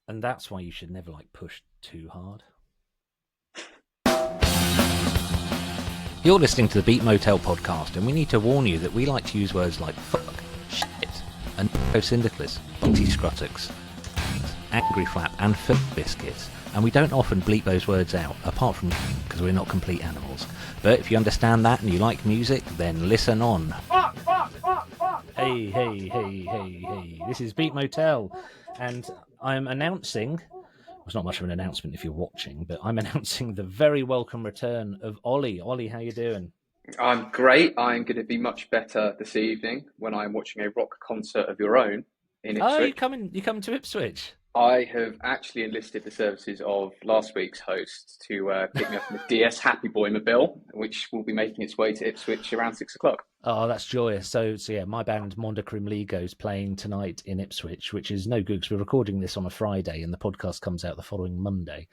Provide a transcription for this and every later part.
And that's why you should never push too hard. You're listening to the Beat Motel podcast, and we need to warn you that we like to use words like fuck, shit, and syndicalist, boxy scrutux, angry flap, and filth biscuits. And we don't often bleep those words out, apart from because we're not complete animals. But if you understand that and you like music, then listen on. Fuck, fuck, fuck, fuck. Hey. This is Beat Motel, and I'm announcing, well, it's not much of an announcement if you're watching, but I'm announcing the very welcome return of Ollie. Ollie, how you doing? I'm great. I'm going to be much better this evening when I'm watching a rock concert of your own in Ipswich. Oh, you coming to Ipswich? I have actually enlisted the services of last week's host to pick me up in the DS Happy Boy Mobile, which will be making its way to Ipswich around 6 o'clock. Oh, that's joyous. So yeah, my band Mondacrimligo is playing tonight in Ipswich, which is no good because we're recording this on a Friday and the podcast comes out the following Monday.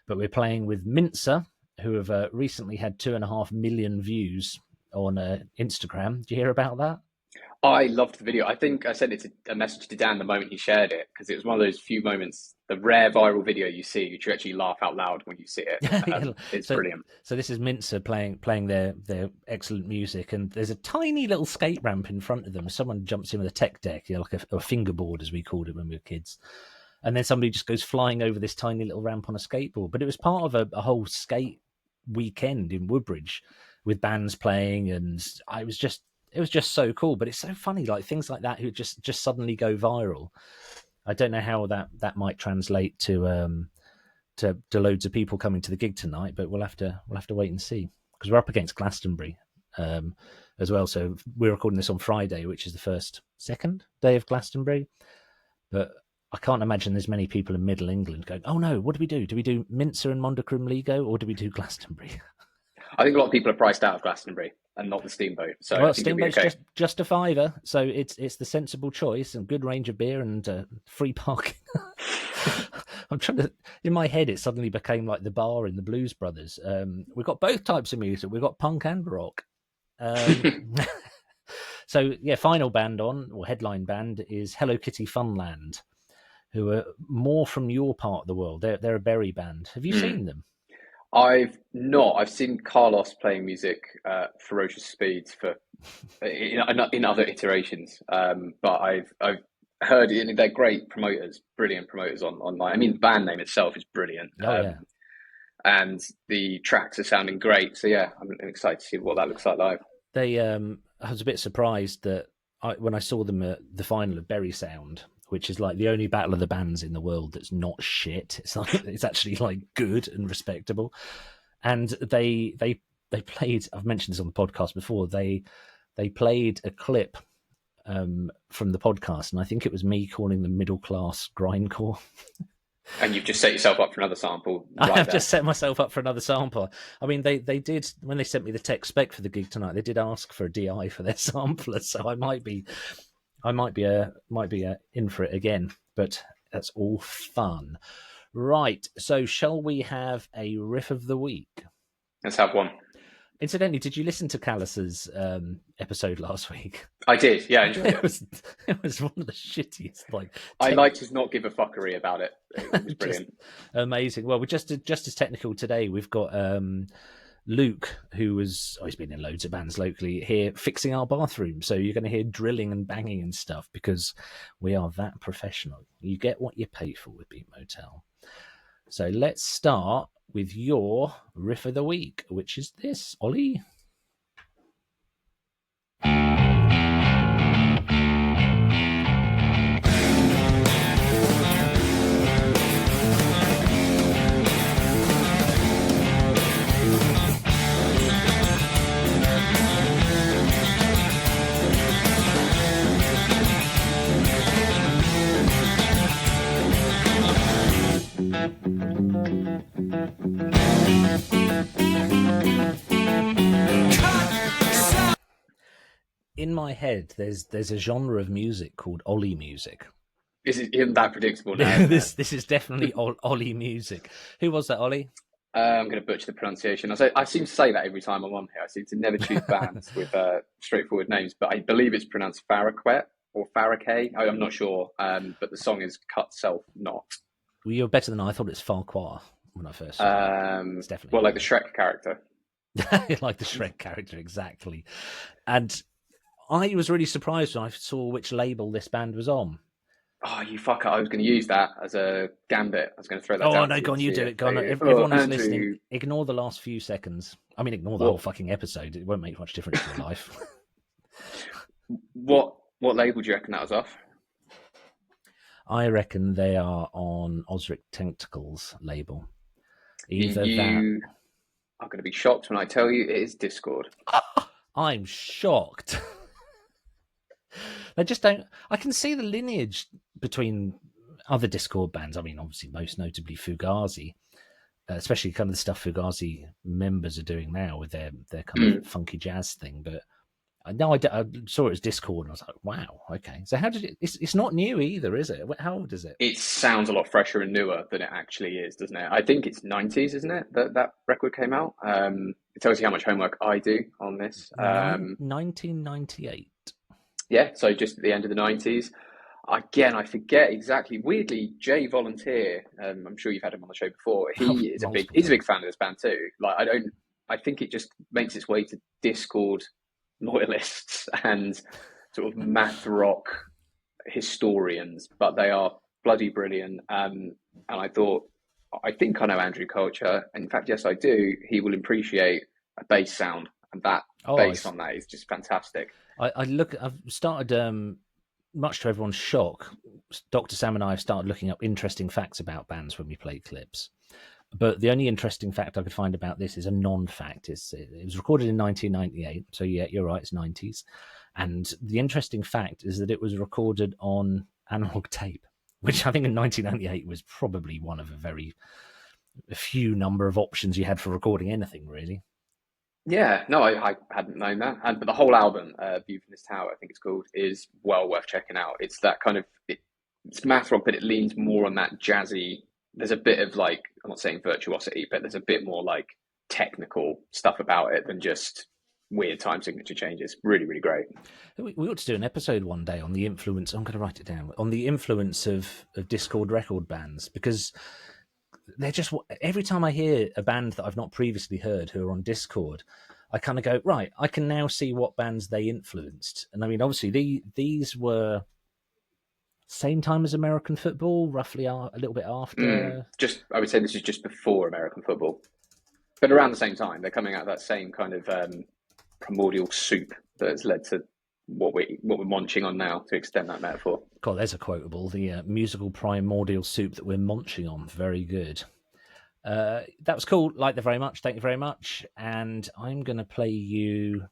But we're playing with Mincer, who have recently had 2.5 million views on Instagram. Do you hear about that? I loved the video. I think I sent a message to Dan the moment he shared it, because it was one of those few moments, the rare viral video you see, you actually laugh out loud when you see it. It's brilliant. So this is Mincer playing their excellent music, and there's a tiny little skate ramp in front of them. Someone jumps in with a tech deck, like a fingerboard, as we called it when we were kids. And then somebody just goes flying over this tiny little ramp on a skateboard. But it was part of a whole skate weekend in Woodbridge with bands playing, and it was just so cool. But it's so funny, things like that who just suddenly go viral. I don't know how that might translate to loads of people coming to the gig tonight, but we'll have to wait and see, because we're up against Glastonbury as well. So we're recording this on Friday, which is the second day of Glastonbury. But I can't imagine there's many people in Middle England going, oh no, what do we do? Do we do Mincer and Mondacrimligo, or do we do Glastonbury? I think a lot of people are priced out of Glastonbury and not the Steamboat. So well, I think Steamboat's okay. just a £5, so it's the sensible choice, and good range of beer and free parking. I'm trying to, in my head, it suddenly became like the bar in the Blues Brothers. We've got both types of music. We've got punk and rock. So yeah, final band or headline band is Hello Kitty Funland, who are more from your part of the world. They're a Berry band. Have you seen them? I've not. I've seen Carlos playing music Ferocious Speeds in other iterations, but I've heard it. They're great promoters, brilliant promoters online. I mean, the band name itself is brilliant. Yeah. And the tracks are sounding great. So yeah, I'm excited to see what that looks like live. I was a bit surprised that when I saw them at the final of Berry Sound, which is like the only battle of the bands in the world that's not shit. It's actually good and respectable. And they played, I've mentioned this on the podcast before, they played a clip from the podcast, and I think it was me calling them middle class grindcore. And you've just set yourself up for another sample. I have just set myself up for another sample. I mean, they did, when they sent me the tech spec for the gig tonight, they did ask for a DI for their sampler, so I might be in for it again, but that's all fun. Right, so shall we have a riff of the week? Let's have one. Incidentally, did you listen to Callus's episode last week? I did, yeah, I enjoyed it. It was one of the shittiest. I liked his not give a fuckery about it. It was brilliant. Amazing. Well, we're just as technical today. We've got Luke, he's been in loads of bands locally, here fixing our bathroom. So you're going to hear drilling and banging and stuff because we are that professional. You get what you pay for with Beat Motel. So let's start with your riff of the week, which is this, Ollie. In my head, there's a genre of music called Ollie music. Isn't that predictable now? This is definitely Ollie music. Who was that, Ollie? I'm going to butcher the pronunciation. I seem to say that every time I'm on here. I seem to never choose bands with straightforward names, but I believe it's pronounced Farraquet or Farrakay. I'm not sure, but the song is Cut Self Not. Well, you're better than I thought. It's Farquhar when I first saw it. It's definitely Well, like the Shrek character. like the Shrek character, exactly. And I was really surprised when I saw which label this band was on. Oh, you fucker. I was going to use that as a gambit. I was going to throw that Oh down no, to you go on, and you see do if it. Go on. they, oh, Everyone who's listening, Andrew, ignore the last few seconds. I mean, ignore the whole what, fucking episode. It won't make much difference to your life. what label do you reckon that was off? I reckon they are on Osric Tentacles label. Either that. You are going to be shocked when I tell you it is Discord. I'm shocked. They just don't. I can see the lineage between other Discord bands. I mean, obviously, most notably Fugazi, especially kind of the stuff Fugazi members are doing now with their kind of funky jazz thing. But I saw it as Discord and I was like, wow, okay. So how did it? It's not new either, is it? How old is it? It sounds a lot fresher and newer than it actually is, doesn't it? I think it's 90s, isn't it? That record came out. It tells you how much homework I do on this. 1998. Yeah, so just at the end of the 90s. Again, I forget exactly. Weirdly, Jay Volunteer, I'm sure you've had him on the show before. He's a big fan of this band too. Like I think it just makes its way to Discord loyalists and sort of math rock historians, but they are bloody brilliant. And I think I know Andrew Culture. In fact, yes, I do. He will appreciate a bass sound, and that bass on that is just fantastic. I've started, much to everyone's shock, Dr. Sam and I have started looking up interesting facts about bands when we play clips. But the only interesting fact I could find about this is a non-fact. It was recorded in 1998, so yeah, you're right, it's 90s. And the interesting fact is that it was recorded on analog tape, which I think in 1998 was probably one of a few number of options you had for recording anything, really. Yeah, no, I hadn't known that. But the whole album, View from This Tower, I think it's called, is well worth checking out. It's that kind of, it's math rock, but it leans more on that jazzy. There's a bit of like, I'm not saying virtuosity, but there's a bit more like technical stuff about it than just weird time signature changes. Really, really great. We ought to do an episode one day on the influence, I'm going to write it down, on the influence of Discord record bands, because they're just, every time I hear a band that I've not previously heard who are on Discord, I kind of go, right, I can now see what bands they influenced. And I mean, obviously these were same time as American football, roughly a little bit after. I would say this is just before American football, but around the same time. They're coming out of that same kind of primordial soup that has led to what we're munching on now, to extend that metaphor. God, there's a quotable. The musical primordial soup that we're munching on. Very good. That was cool. Like that very much. Thank you very much. And I'm going to play you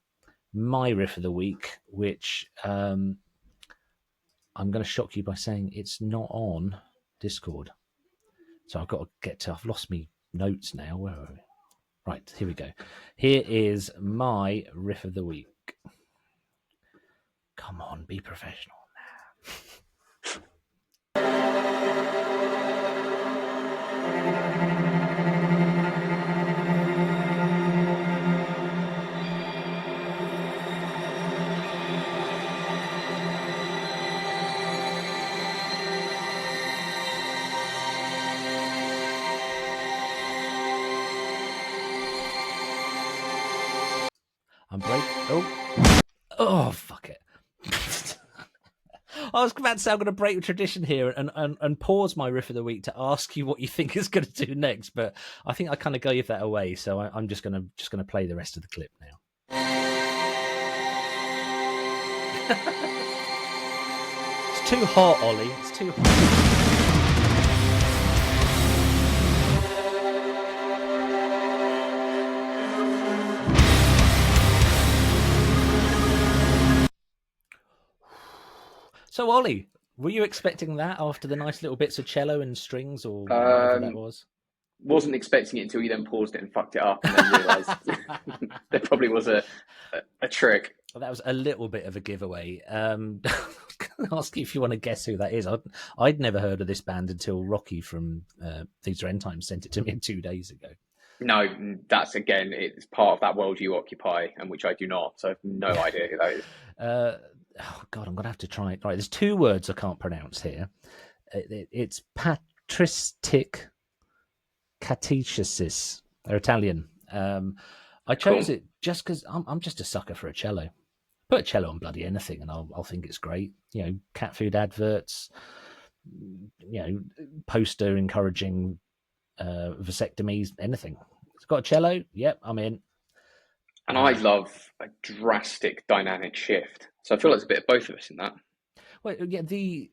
my riff of the week, which I'm going to shock you by saying it's not on Discord. So I've got to I've lost me notes now. Where are we? Right, here we go. Here is my riff of the week. Come on, be professional now. Oh, fuck it. I was about to say I'm going to break the tradition here and pause my riff of the week to ask you what you think is going to do next, but I think I kind of gave that away, so I'm just going to play the rest of the clip now. It's too hot, Ollie. It's too hot. So, Ollie, were you expecting that after the nice little bits of cello and strings or whatever that was? Wasn't expecting it until you then paused it and fucked it up and then realised there probably was a trick. Well, that was a little bit of a giveaway. I was going to ask you if you want to guess who that is. I'd never heard of this band until Rocky from These Are End Times sent it to me 2 days ago. No, that's, again, it's part of that world you occupy, and which I do not, so I have no idea who that is. Oh, God, I'm going to have to try it. Right, there's 2 words I can't pronounce here. It's Tristic Catechesis. They're Italian. I chose it just because I'm just a sucker for a cello. Put a cello on bloody anything, and I'll think it's great. You know, cat food adverts. You know, poster encouraging vasectomies. Anything. It's got a cello. Yep, I'm in. And I love a drastic dynamic shift. So I feel like there's a bit of both of us in that. Well, yeah, the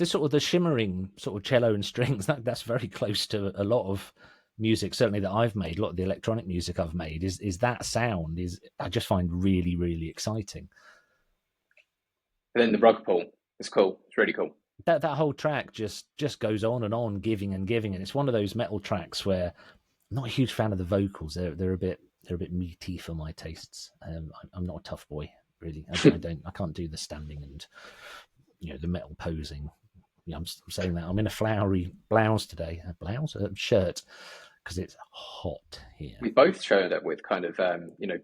sort of the shimmering sort of cello and strings, that's very close to a lot of music, certainly that I've made. A lot of the electronic music I've made is that sound is I just find really, really exciting. And then the rug pull. It's cool. It's really cool. That whole track just goes on and on, giving and giving, and it's one of those metal tracks where I'm not a huge fan of the vocals. They're a bit meaty for my tastes. I'm not a tough boy, really. I can't do the standing and the metal posing. I'm saying that I'm in a flowery blouse today, a shirt, because it's hot here. We both showed up with kind of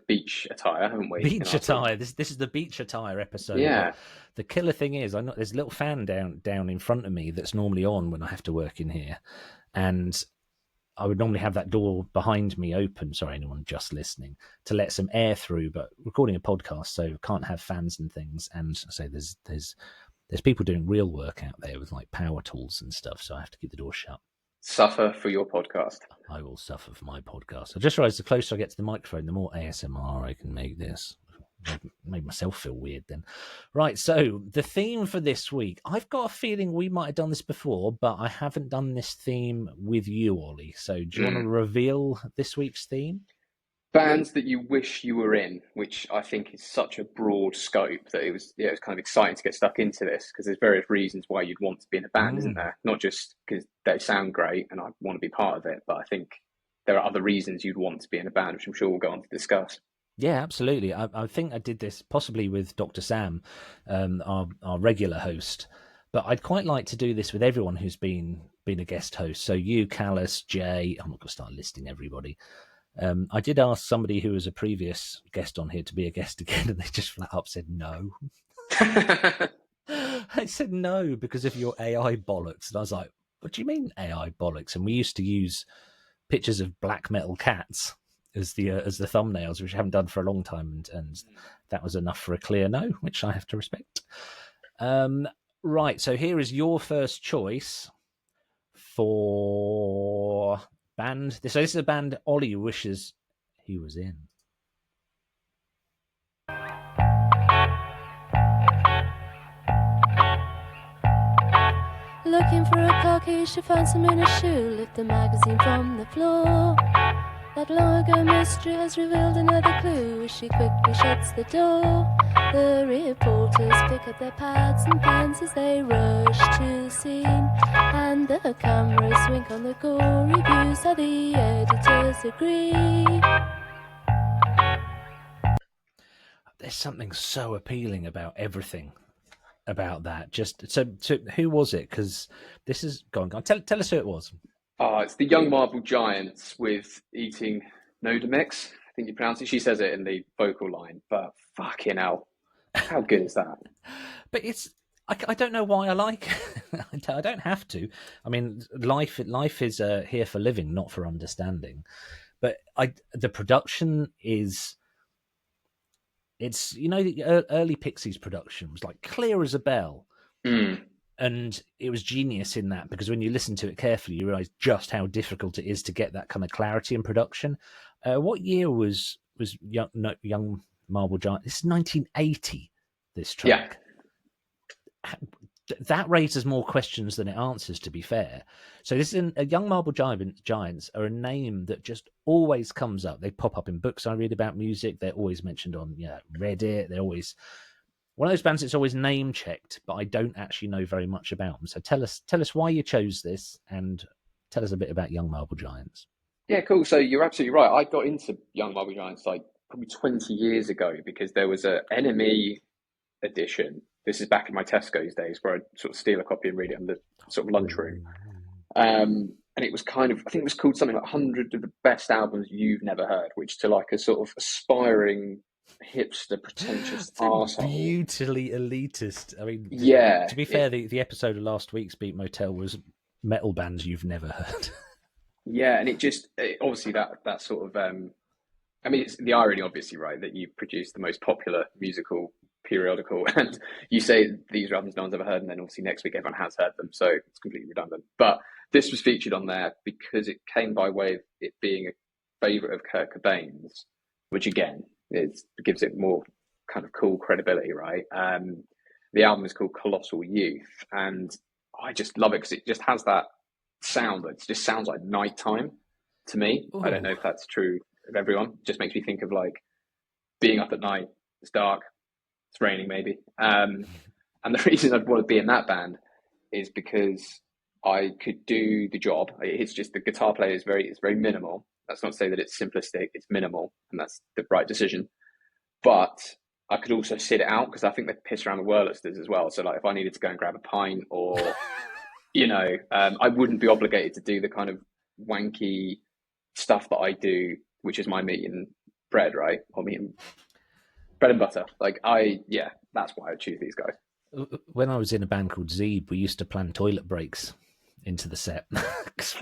beach attire, haven't we? Beach attire. This is the beach attire episode. Yeah. But the killer thing is, there's a little fan down in front of me that's normally on when I have to work in here, and I would normally have that door behind me open. Sorry, anyone just listening, to let some air through. But recording a podcast, so can't have fans and things. And so there's people doing real work out there with like power tools and stuff. So I have to keep the door shut. Suffer for your podcast. I will suffer for my podcast. I just realised the closer I get to the microphone, the more ASMR I can make this. Made myself feel weird then. Right, so the theme for this week, I've got a feeling we might have done this before, but I haven't done this theme with you, Ollie. So do you want to reveal this week's theme? Bands that you wish you were in, which I think is such a broad scope that it was kind of exciting to get stuck into this, because there's various reasons why you'd want to be in a band, isn't there? Not just because they sound great and I want to be part of it, but I think there are other reasons you'd want to be in a band, which I'm sure we'll go on to discuss. Yeah, absolutely. I think I did this possibly with Dr. Sam, our regular host, but I'd quite like to do this with everyone who's been a guest host. So you, Callus, Jay, I'm not going to start listing everybody. I did ask somebody who was a previous guest on here to be a guest again, and they just flat up said no. I said no because of your AI bollocks. And I was like, what do you mean AI bollocks? And we used to use pictures of black metal cats as the thumbnails, which I haven't done for a long time, and that was enough for a clear no, which I have to respect. Right, so here is your first choice for band. So this is a band Ollie wishes he was in. Looking for a car key, she finds him in a shoe. Lift the magazine from the floor. That long ago mystery has revealed another clue. She quickly shuts the door. The reporters pick up their pads and pens as they rush to the scene, and the cameras wink on the gory views. How the editors agree. There's something so appealing about everything about that. Just so who was it? Because this is go on. Tell us who it was. It's the Young Marble Giants with Eating Nodomex. I think you pronounce it. She says it in the vocal line, but fucking hell, how good is that? But I don't know why I like it. I don't have to. I mean, life is here for living, not for understanding. But the production is. It's the early Pixies production was like clear as a bell. And it was genius in that, because when you listen to it carefully, you realise just how difficult it is to get that kind of clarity in production. What year was Young Marble Giant? This is 1980, this track. Yeah. That raises more questions than it answers, to be fair. So this is a Young Marble Giants are a name that just always comes up. They pop up in books I read about music. They're always mentioned on Reddit. They're always... one of those bands that's always name checked, but I don't actually know very much about them. So tell us why you chose this, and tell us a bit about Young Marble Giants. Yeah, cool. So you're absolutely right. I got into Young Marble Giants like probably 20 years ago because there was a NME edition. This is back in my Tesco's days, where I'd sort of steal a copy and read it in the sort of lunchroom. And it was kind of, I think it was called something like 100 of the best albums you've never heard, which to like a sort of aspiring hipster, pretentious arsehole. Beautifully elitist. I mean, yeah. To be fair, the episode of last week's Beat Motel was metal bands you've never heard. Yeah, and obviously that sort of I mean, it's the irony, obviously, right, that you produce the most popular musical periodical, and you say these albums no one's ever heard, and then obviously next week everyone has heard them, so it's completely redundant. But this was featured on there because it came by way of it being a favourite of Kurt Cobain's, which again gives it more kind of cool credibility, right? The album is called Colossal Youth, and I just love it because it just has that sound that just sounds like nighttime to me. Ooh. I don't know if that's true of everyone. It just makes me think of like being up at night, it's dark, it's raining maybe. And the reason I'd want to be in that band is because I could do the job. It's just the guitar player is very minimal. That's not to say that it's simplistic, it's minimal, and that's the right decision. But I could also sit it out because I think they piss around the Whirlisters as well. So like if I needed to go and grab a pint or, I wouldn't be obligated to do the kind of wanky stuff that I do, which is my meat and bread, right? Or meat and bread and butter. That's why I choose these guys. When I was in a band called Zeeb, we used to plan toilet breaks into the set because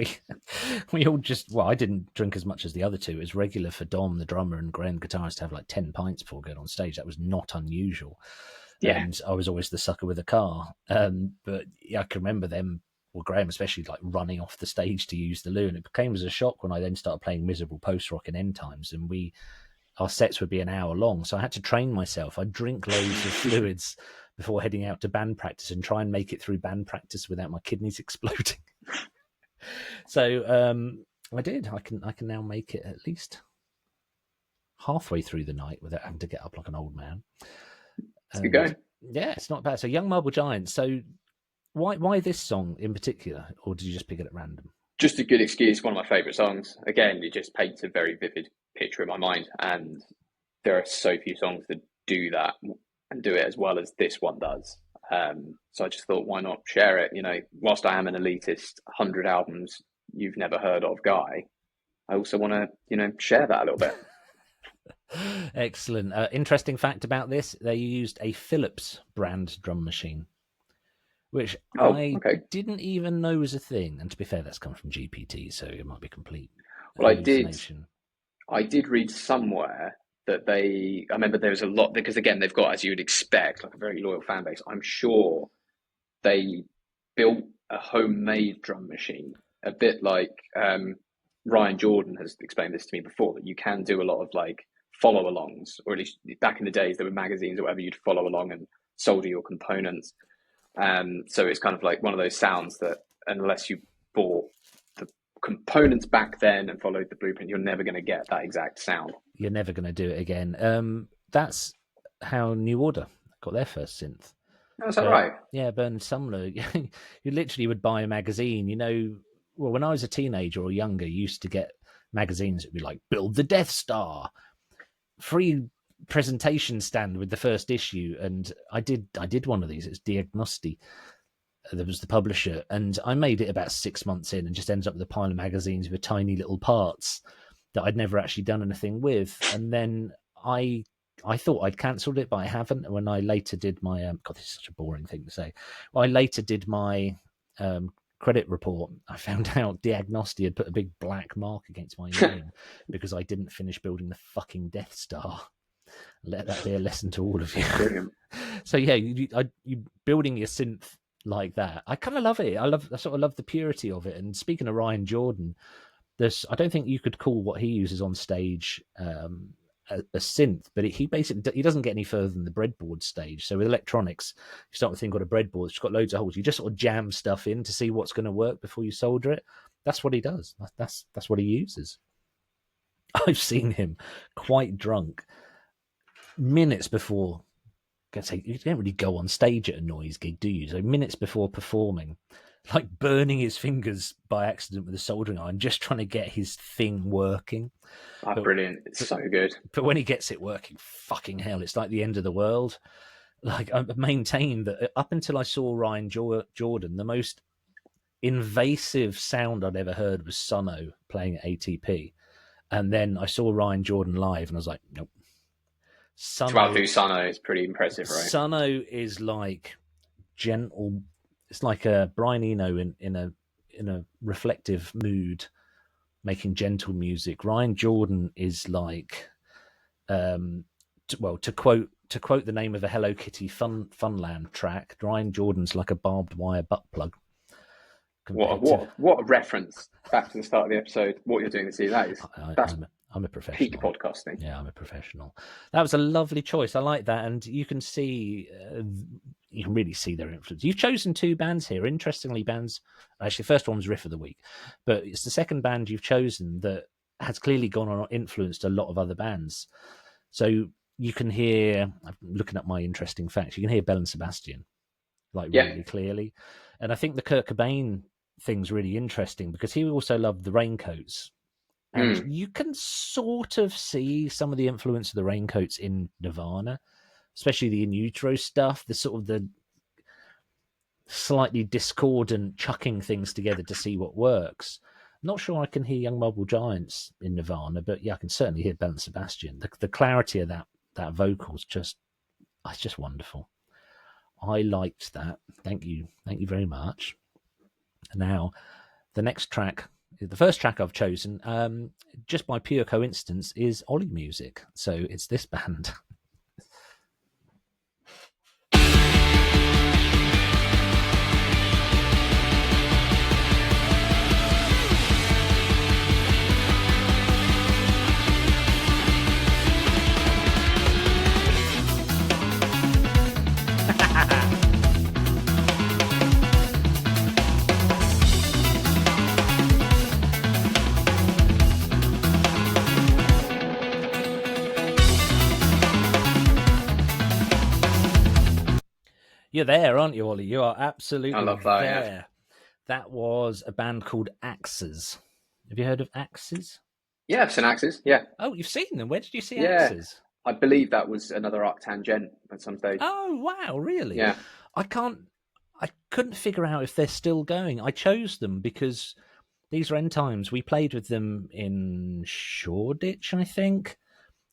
we all I didn't drink as much as the other two. It was regular for Dom, the drummer, and Graham, guitarist, to have like 10 pints before going on stage. That was not unusual. Yeah. And I was always the sucker with a car. But yeah, I can remember them, or Graham especially, like running off the stage to use the loo. And it came as a shock when I then started playing miserable post-rock and end times, and our sets would be an hour long. So I had to train myself. I'd drink loads of fluids before heading out to band practice and try and make it through band practice without my kidneys exploding. So I did. I can now make it at least halfway through the night without having to get up like an old man. It's good going. Yeah, it's not bad. So Young Marble Giants. So why this song in particular, or did you just pick it at random? Just a good excuse. One of my favourite songs. Again, it just paints a very vivid picture in my mind, and there are so few songs that do that and do it as well as this one does. So I just thought, why not share it? Whilst I am an elitist 100 albums you've never heard of guy, I also want to share that a little bit. Excellent. Interesting fact about this: they used a Philips brand drum machine, which I didn't even know was a thing. And to be fair, that's come from GPT, so it might be complete. Well, I did read somewhere that I remember there was a lot, because again, they've got, as you would expect, like a very loyal fan base. I'm sure they built a homemade drum machine, a bit like Ryan Jordan has explained this to me before, that you can do a lot of like follow-alongs, or at least back in the days there were magazines or whatever, you'd follow along and solder your components. So it's kind of like one of those sounds that unless you bought the components back then and followed the blueprint, you're never going to get that exact sound. You're never going to do it again. That's how New Order got their first synth. Oh, is that right? Yeah, Bernard Sumner. You literally would buy a magazine. Well, when I was a teenager or younger, you used to get magazines that would be like, Build the Death Star, free presentation stand with the first issue. And I did one of these. It's Diagnosti. There was the publisher, and I made it about 6 months in and just ended up with a pile of magazines with tiny little parts that I'd never actually done anything with. And then I thought I'd cancelled it, but I haven't. And when I later did my God, this is such a boring thing to say. Well, I later did my credit report. I found out Diagnosti had put a big black mark against my name because I didn't finish building the fucking Death Star. Let that be a lesson to all of you. Brilliant. So yeah, you building your synth like that. I kind of love it. I sort of love the purity of it. And speaking of Ryan Jordan, I don't think you could call what he uses on stage a synth, but he doesn't get any further than the breadboard stage. So with electronics, you start with a thing called a breadboard. It's got loads of holes. You just sort of jam stuff in to see what's going to work before you solder it. That's what he does. That's what he uses. I've seen him quite drunk minutes before. You don't really go on stage at a noise gig, do you? So minutes before performing, like burning his fingers by accident with a soldering iron, just trying to get his thing working. Oh, brilliant. It's so good. But when he gets it working, fucking hell, it's like the end of the world. Like, I maintain that up until I saw Ryan Jordan, the most invasive sound I'd ever heard was Sono playing at ATP. And then I saw Ryan Jordan live and I was like, nope. Sono is pretty impressive, right? Sono is like gentle. It's like a Brian Eno in in a reflective mood, making gentle music. Ryan Jordan is like, to quote the name of a Hello Kitty Funland track, Ryan Jordan's like a barbed wire butt plug. What a reference back to the start of the episode. What you're doing this evening, that's I'm a professional. peak podcasting. Yeah, I'm a professional. That was a lovely choice. I like that, and you can really see their influence. You've chosen 2 bands here. Interestingly, bands. Actually, the first one was Riff of the Week, but it's the second band you've chosen that has clearly gone on influenced a lot of other bands. So you can hear. I'm looking at my interesting facts. You can hear Belle and Sebastian, like really clearly, and I think the Kurt Cobain thing's really interesting because he also loved the Raincoats. And you can sort of see some of the influence of the Raincoats in Nirvana, especially the In Utero stuff, the sort of the slightly discordant chucking things together to see what works. I'm not sure I can hear Young Marble Giants in Nirvana, but yeah, I can certainly hear Belle and Sebastian. The clarity of that vocal's it's just wonderful. I liked that. Thank you very much. Now, the next track. The first track I've chosen, just by pure coincidence, is Ollie music. So it's this band. You're there, aren't you, Ollie? You are absolutely I love that, there. yeah. That was a band called Axes. Have you heard of Axes? Yeah, I've seen Axes, yeah. Oh, you've seen them? Where did you see Yeah. Axes? I believe that was another Arctangent at some stage. Oh, wow, really? Yeah. I couldn't figure out if they're still going. I chose them because these are End Times. We played with them in Shoreditch, I think.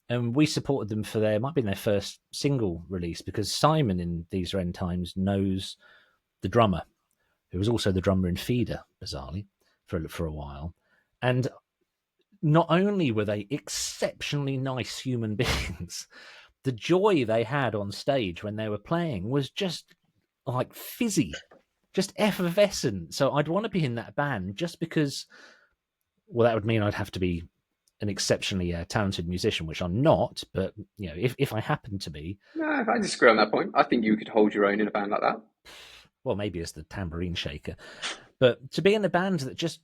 And we supported them for it might have been their first single release because Simon in These Are End Times knows the drummer, who was also the drummer in Feeder, bizarrely, for a while. And not only were they exceptionally nice human beings, the joy they had on stage when they were playing was just like fizzy, just effervescent. So I'd want to be in that band just because, well, that would mean I'd have to be an exceptionally talented musician, which I'm not, but if I happen to be. No, I disagree on that point. I think you could hold your own in a band like that. Well, maybe as the tambourine shaker, but to be in a band that just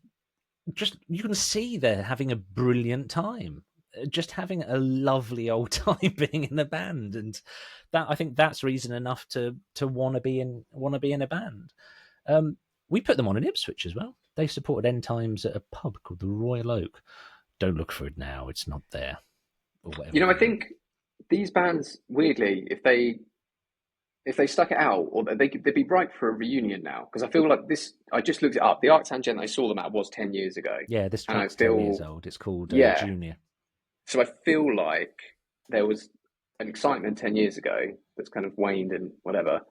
you can see they're having a brilliant time, just having a lovely old time being in the band, and that I think that's reason enough to want to be in a band. We put them on in Ipswich as well. They supported End Times at a pub called the Royal Oak. Don't look for it now; it's not there. Or whatever. I think these bands, weirdly, if they stuck it out, or they'd be ripe for a reunion now. Because I feel like this. I just looked it up. The Arctangent I saw them at was 10 years ago. Yeah, this track's 10 years old. It's called Junior. So I feel like there was an excitement 10 years ago that's kind of waned and whatever,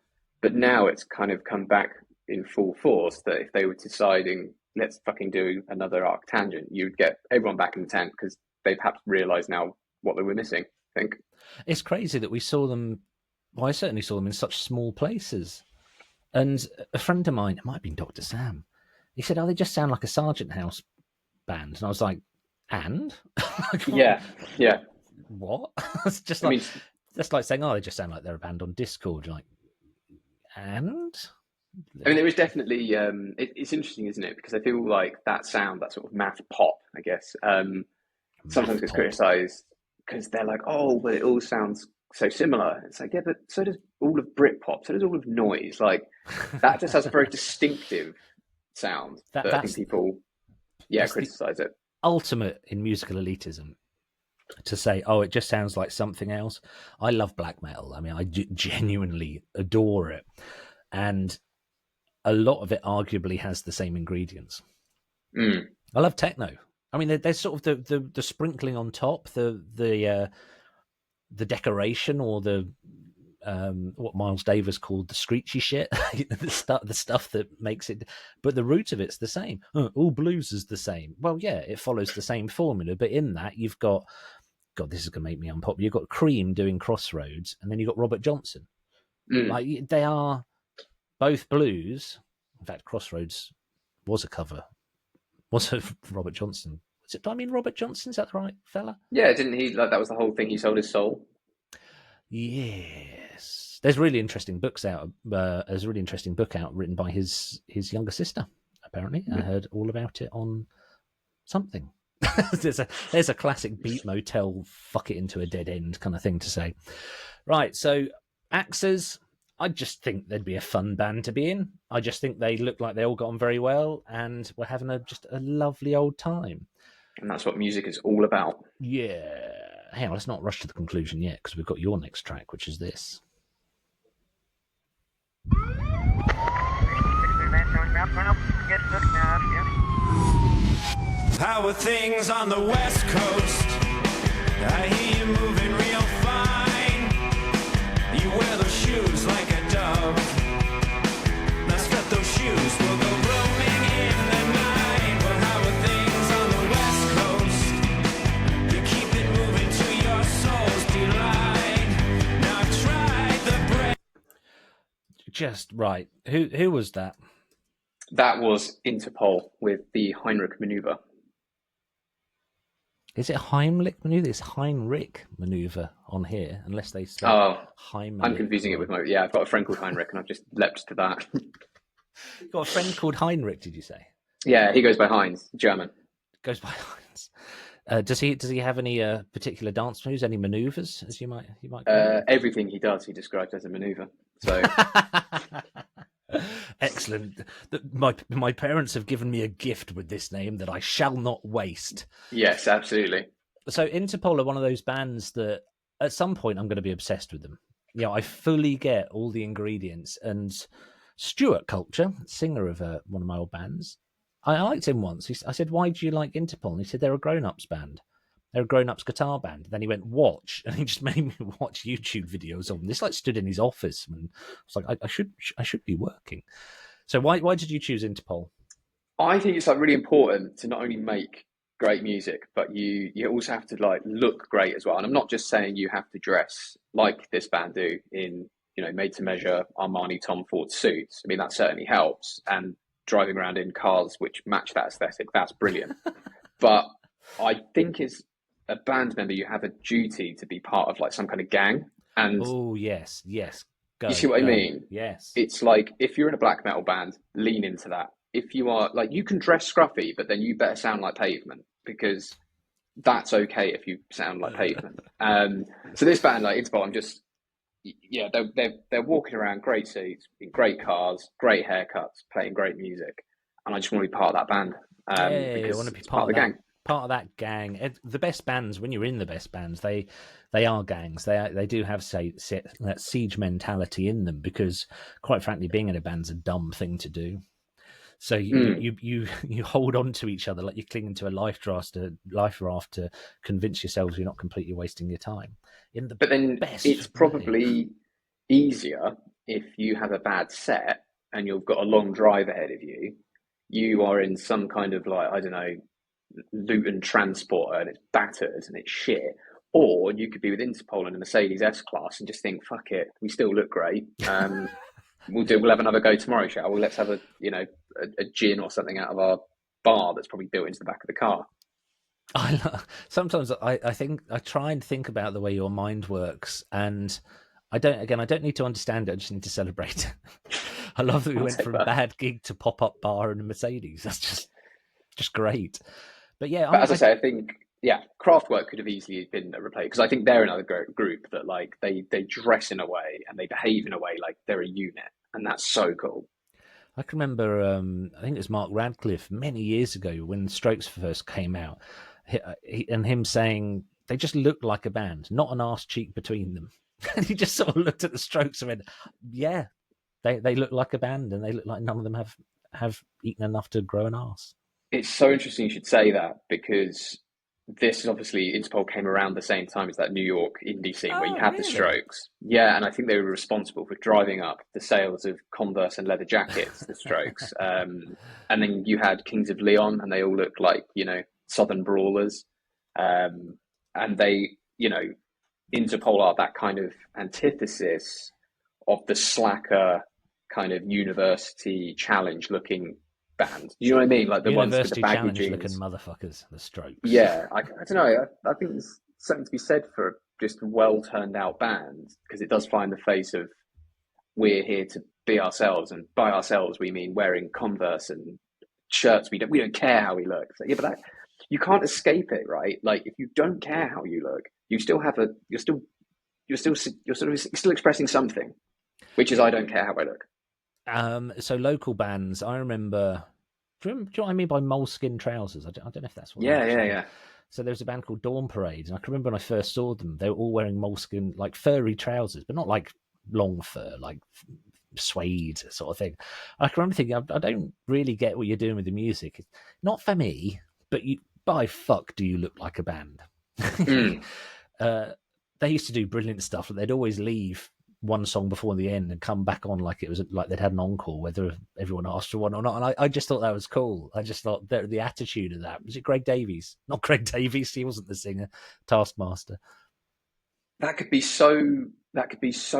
but now it's kind of come back in full force. That if they were deciding, let's fucking do another Arctangent, you'd get everyone back in the tent because they perhaps realise now what they were missing. I think it's crazy that we saw them. Well, I certainly saw them in such small places. And a friend of mine, it might have been Dr. Sam, he said, "Oh, they just sound like a Sargent House band." And I was like, "And?" Like, yeah. What? It's just like that's like saying, "Oh, they just sound like they're a band on Discord." You're like, and? I mean, there is definitely. It's interesting, isn't it? Because I feel like that sound, that sort of math pop, I guess, sometimes gets criticised because they're like, "Oh, but it all sounds so similar." It's like, yeah, but so does all of Britpop, so does all of noise. Like that just has a very distinctive sound that I think people, criticise it. Ultimate in musical elitism to say, "Oh, it just sounds like something else." I love black metal. I mean, I genuinely adore it, and a lot of it arguably has the same ingredients. I love techno. I mean, there's sort of the sprinkling on top, the decoration or the what Miles Davis called the screechy shit, the stuff that makes it, but the root of it's the same. All blues is the same. Well, yeah, it follows the same formula, but in that you've got, God, this is going to make me unpopular. You've got Cream doing Crossroads, and then you've got Robert Johnson. Like, they are both blues. In fact, Crossroads was a cover. Was it Robert Johnson? Do I mean Robert Johnson? Is that the right fella? Yeah, didn't he? Like, that was the whole thing. He sold his soul. Yes. There's really interesting books out. There's a really interesting book out written by his younger sister. Apparently, I heard all about it on something. there's a classic beat Motel, fuck it into a dead end kind of thing to say. Right. So Axes, I just think they'd be a fun band to be in. I just think they look like they all got on very well, and we're having just a lovely old time. And that's what music is all about. Yeah. Hang on, let's not rush to the conclusion yet, because we've got your next track, which is this. How are things on the West Coast? I hear you moving real fine. You wear those shoes like a dove. Now step those shoes, we'll go roaming in the night. Well, how are things on the West Coast? You keep it moving to your soul's delight. Now I've tried the break. Just right. Who was that? That was Interpol with the Heinrich maneuver. Is it Heimlich maneuver? It's Heinrich maneuver on here, unless they say Heimlich. I'm confusing it with yeah, I've got a friend called Heinrich, and I've just leapt to that. You've got a friend called Heinrich, did you say? Yeah, he goes by Heinz, German. Goes by Heinz. Does he have any particular dance moves, any maneuvers, as you might Everything he does, he describes as a maneuver. So excellent. My parents have given me a gift with this name that I shall not waste. Yes, absolutely. So Interpol are one of those bands that at some point I'm going to be obsessed with them. You know, I fully get all the ingredients. And Stuart Culture, singer of one of my old bands, I liked him once. I said, "Why do you like Interpol?" And he said, "They're a grown-ups band. They're a grown-ups guitar band." And then he went, "Watch," and he just made me watch YouTube videos of them. This like stood in his office, and I was like, I should be working. So why did you choose Interpol? I think it's like really important to not only make great music, but you also have to like look great as well. And I'm not just saying you have to dress like this band do in, you know, made to measure Armani Tom Ford suits. I mean, that certainly helps. And driving around in cars which match that aesthetic, that's brilliant. But I think as a band member, you have a duty to be part of like some kind of gang. And oh yes, go, you see what I mean? Yes. It's like if you're in a black metal band, lean into that. If you are like, you can dress scruffy, but then you better sound like Pavement, because that's okay if you sound like Pavement. So this band, like Interpol, I'm just, yeah, they're walking around great suits, in great cars, great haircuts, playing great music, and I just want to be part of that band. Because I want to be part of the gang. Part of that gang. The best bands, when you're in the best bands, they are gangs. They do have that siege mentality in them, because quite frankly, being in a band's a dumb thing to do. So you hold on to each other like you're clinging to a life raft to convince yourselves you're not completely wasting your time. But then it's probably easier if you have a bad set and you've got a long drive ahead of you. You are in some kind of like, I don't know, Luton transporter and it's battered and it's shit. Or you could be with Interpol in a Mercedes S-Class and just think, fuck it, we still look great. We'll have another go tomorrow, shall we? Let's have a gin or something out of our bar that's probably built into the back of the car. Sometimes I think I try and think about the way your mind works, and I don't need to understand it. I just need to celebrate. I love that we went from bad gig to pop-up bar and a Mercedes. That's just great. But yeah, as I say, I think Kraftwerk could have easily been replaced, because I think they're another group that like they dress in a way and they behave in a way like they're a unit, and that's so cool. I can remember, I think it was Mark Radcliffe many years ago when Strokes first came out, and him saying they just looked like a band, not an arse cheek between them. And he just sort of looked at the Strokes and went, "Yeah, they look like a band, and they look like none of them have eaten enough to grow an arse." It's so interesting you should say that, because this is obviously Interpol came around the same time as that New York indie scene where you Oh, had the really? Strokes. Yeah, and I think they were responsible for driving up the sales of Converse and leather jackets, the Strokes. And then you had Kings of Leon, and they all looked like, Southern brawlers. And they, Interpol are that kind of antithesis of the slacker kind of university challenge looking band. You know what I mean? Like the ones with the University baggy challenge jeans. looking motherfuckers, the Strokes. Yeah, I don't know. I think there's something to be said for just a well turned out band, because it does fly in the face of we're here to be ourselves, and by ourselves we mean wearing Converse and shirts. We don't care how we look. So, yeah, but that, you can't escape it, right? Like if you don't care how you look, you still have you're still expressing something, which is I don't care how I look. So local bands, I remember. Do you know what I mean by moleskin trousers? I don't know if that's what. Yeah. So there was a band called Dawn Parade, and I can remember when I first saw them, they were all wearing moleskin, like furry trousers, but not like long fur, like suede sort of thing. I can remember thinking, I don't really get what you're doing with the music. It's not for me, but by fuck, do you look like a band? Mm. They used to do brilliant stuff. They'd always leave one song before the end and come back on like it was like they'd had an encore, whether everyone asked for one or not. And I just thought that was cool. I just thought the attitude of that. Was it Greg Davies? Not Greg Davies. He wasn't the singer. Taskmaster. That could be so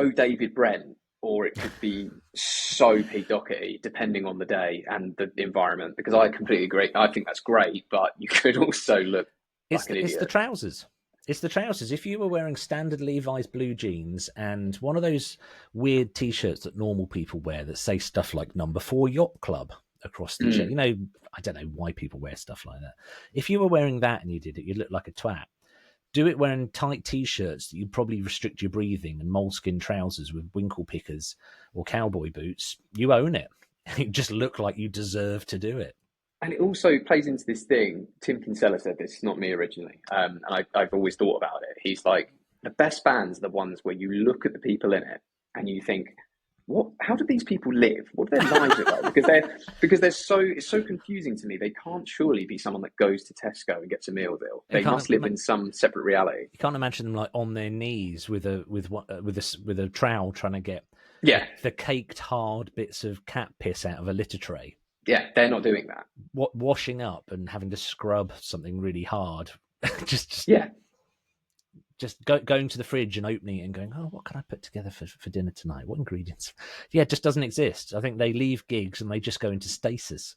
David Brent, or it could be so Pete Doherty, depending on the day and the environment. Because I completely agree. I think that's great, but you could also look like an idiot. It's the trousers. It's the trousers. If you were wearing standard Levi's blue jeans and one of those weird T-shirts that normal people wear that say stuff like "Number 4 Yacht Club" across the chest, I don't know why people wear stuff like that. If you were wearing that and you did it, you'd look like a twat. Do it wearing tight T-shirts that you'd probably restrict your breathing and moleskin trousers with winkle pickers or cowboy boots. You own it. You just look like you deserve to do it. And it also plays into this thing. Tim Kinsella said this, not me originally, and I've always thought about it. He's like, the best bands are the ones where you look at the people in it and you think, what? How do these people live? What do their lives look like? Because it's so confusing to me. They can't surely be someone that goes to Tesco and gets a meal deal. They must live in some separate reality. You can't imagine them like on their knees with a trowel trying to get the caked hard bits of cat piss out of a litter tray. Yeah, they're not doing that. Washing up and having to scrub something really hard. just going to the fridge and opening it and going, oh, what can I put together for dinner tonight? What ingredients? Yeah, it just doesn't exist. I think they leave gigs and they just go into stasis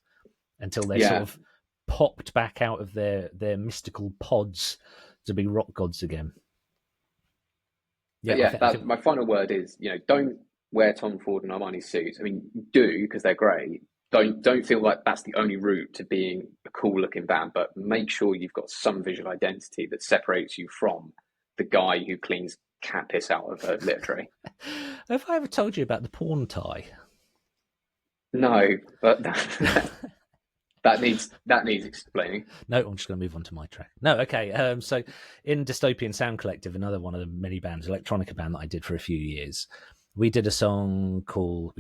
until they're sort of popped back out of their mystical pods to be rock gods again. My final word is, don't wear Tom Ford and Armani suits. I mean, do, because they're great. Don't feel like that's the only route to being a cool looking band, but make sure you've got some visual identity that separates you from the guy who cleans cat piss out of a litter tray. Have I ever told you about the porn tie? No, but that needs explaining. No, I'm just going to move on to my track. No, okay. So in Dystopian Sound Collective, another one of the many bands, electronica band that I did for a few years, I wrote a song called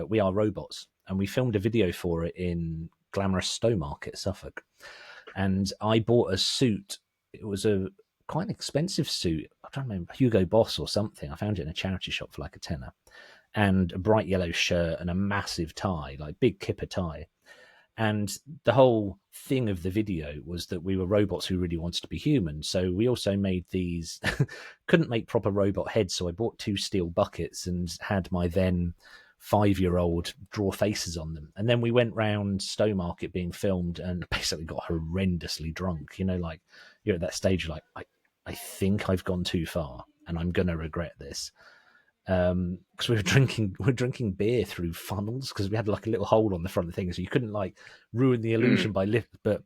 We Are Robots, and we filmed a video for it in glamorous Stowmarket, Suffolk. And I bought a suit. It was a quite expensive suit. I don't remember, Hugo Boss or something. I found it in a charity shop for like a tenner. And a bright yellow shirt and a massive tie, like big kipper tie. And the whole thing of the video was that we were robots who really wanted to be human. So we also made these, couldn't make proper robot heads. So I bought 2 steel buckets and had my then 5-year-old draw faces on them. And then we went round Stowmarket being filmed and basically got horrendously drunk. Like you're at that stage, like, I think I've gone too far and I'm going to regret this. Because we were drinking beer through funnels because we had like a little hole on the front of the thing, so you couldn't like ruin the illusion by lift. But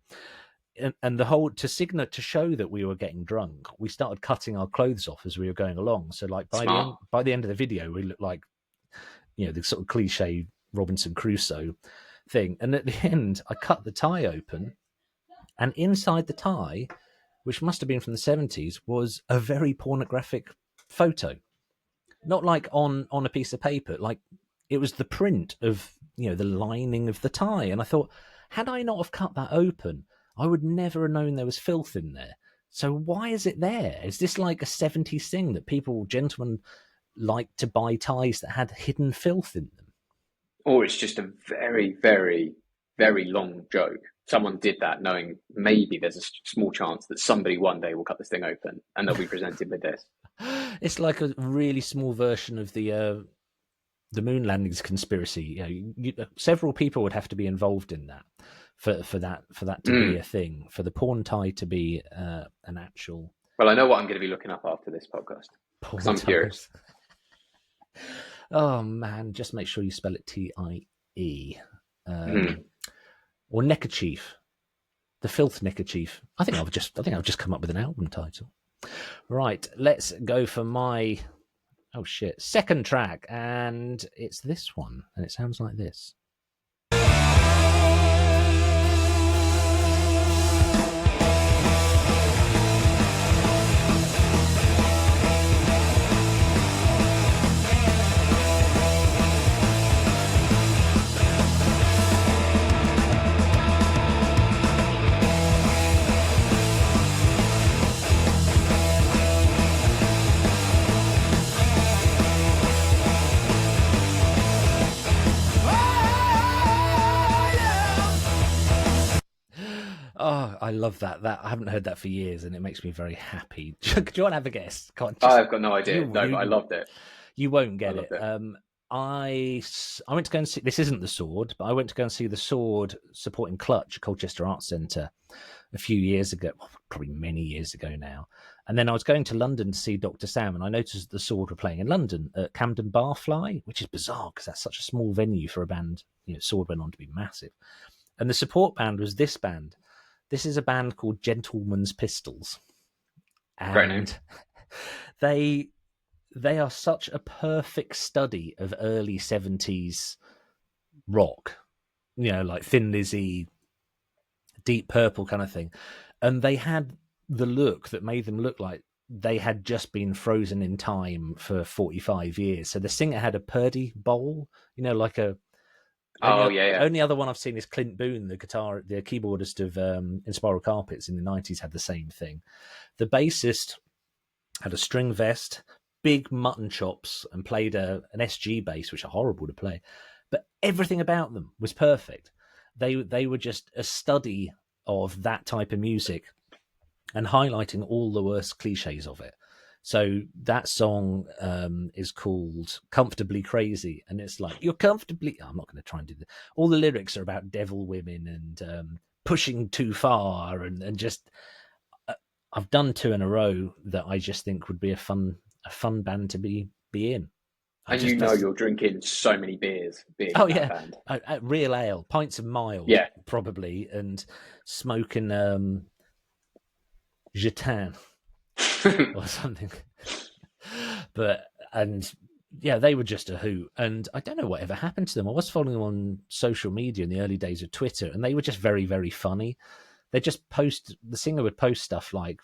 and the whole to show that we were getting drunk, we started cutting our clothes off as we were going along. So like by the end of the video, we looked like the sort of cliche Robinson Crusoe thing. And at the end, I cut the tie open, and inside the tie, which must have been from the 70s, was a very pornographic photo. Not like on a piece of paper, like it was the print of, the lining of the tie. And I thought, had I not have cut that open, I would never have known there was filth in there. So why is it there? Is this like a 70s thing that gentlemen, like to buy ties that had hidden filth in them? Or it's just a very, very, very long joke. Someone did that knowing maybe there's a small chance that somebody one day will cut this thing open and they'll be presented with this. It's like a really small version of the moon landings conspiracy. Several people would have to be involved in that for that to be a thing, for the porn tie to be an actual. Well, I know what I'm going to be looking up after this podcast. Because I'm curious. Oh man, just make sure you spell it TIE. Or neckerchief, the filth neckerchief. I think I've just come up with an album title. Right, let's go for my second track, and it's this one, and it sounds like this. Oh, I love that. I haven't heard that for years, and it makes me very happy. Do you want to have a guess? I've got no idea. But I loved it. You won't get it. I went to go and see. This isn't The Sword, but I went to go and see The Sword supporting Clutch at Colchester Arts Centre a few years ago, probably many years ago now. And then I was going to London to see Dr. Sam, and I noticed The Sword were playing in London at Camden Barfly, which is bizarre because that's such a small venue for a band. Sword went on to be massive. And the support band was this band. This is a band called Gentleman's Pistols. And they are such a perfect study of early 70s rock, like Thin Lizzy, Deep Purple kind of thing. And they had the look that made them look like they had just been frozen in time for 45 years. So the singer had a Purdy bowl, like a... Only other one I've seen is Clint Boone, the keyboardist of In Spiral Carpets in the 90s, had the same thing. The bassist had a string vest, big mutton chops, and played an SG bass, which are horrible to play. But everything about them was perfect. They were just a study of that type of music and highlighting all the worst cliches of it. So that song is called Comfortably Crazy, and it's like, you're comfortably... I'm not going to try and do that. All the lyrics are about devil women and pushing too far, and just... I've done two in a row that I just think would be a fun band to be in. And you're drinking so many beers being in that band. Real ale, pints of mild, probably, and smoking Jetin. Or something. They were just a hoot, and I don't know whatever happened to them. I was following them on social media in the early days of Twitter, and they were just very, very funny. They just the singer would post stuff like,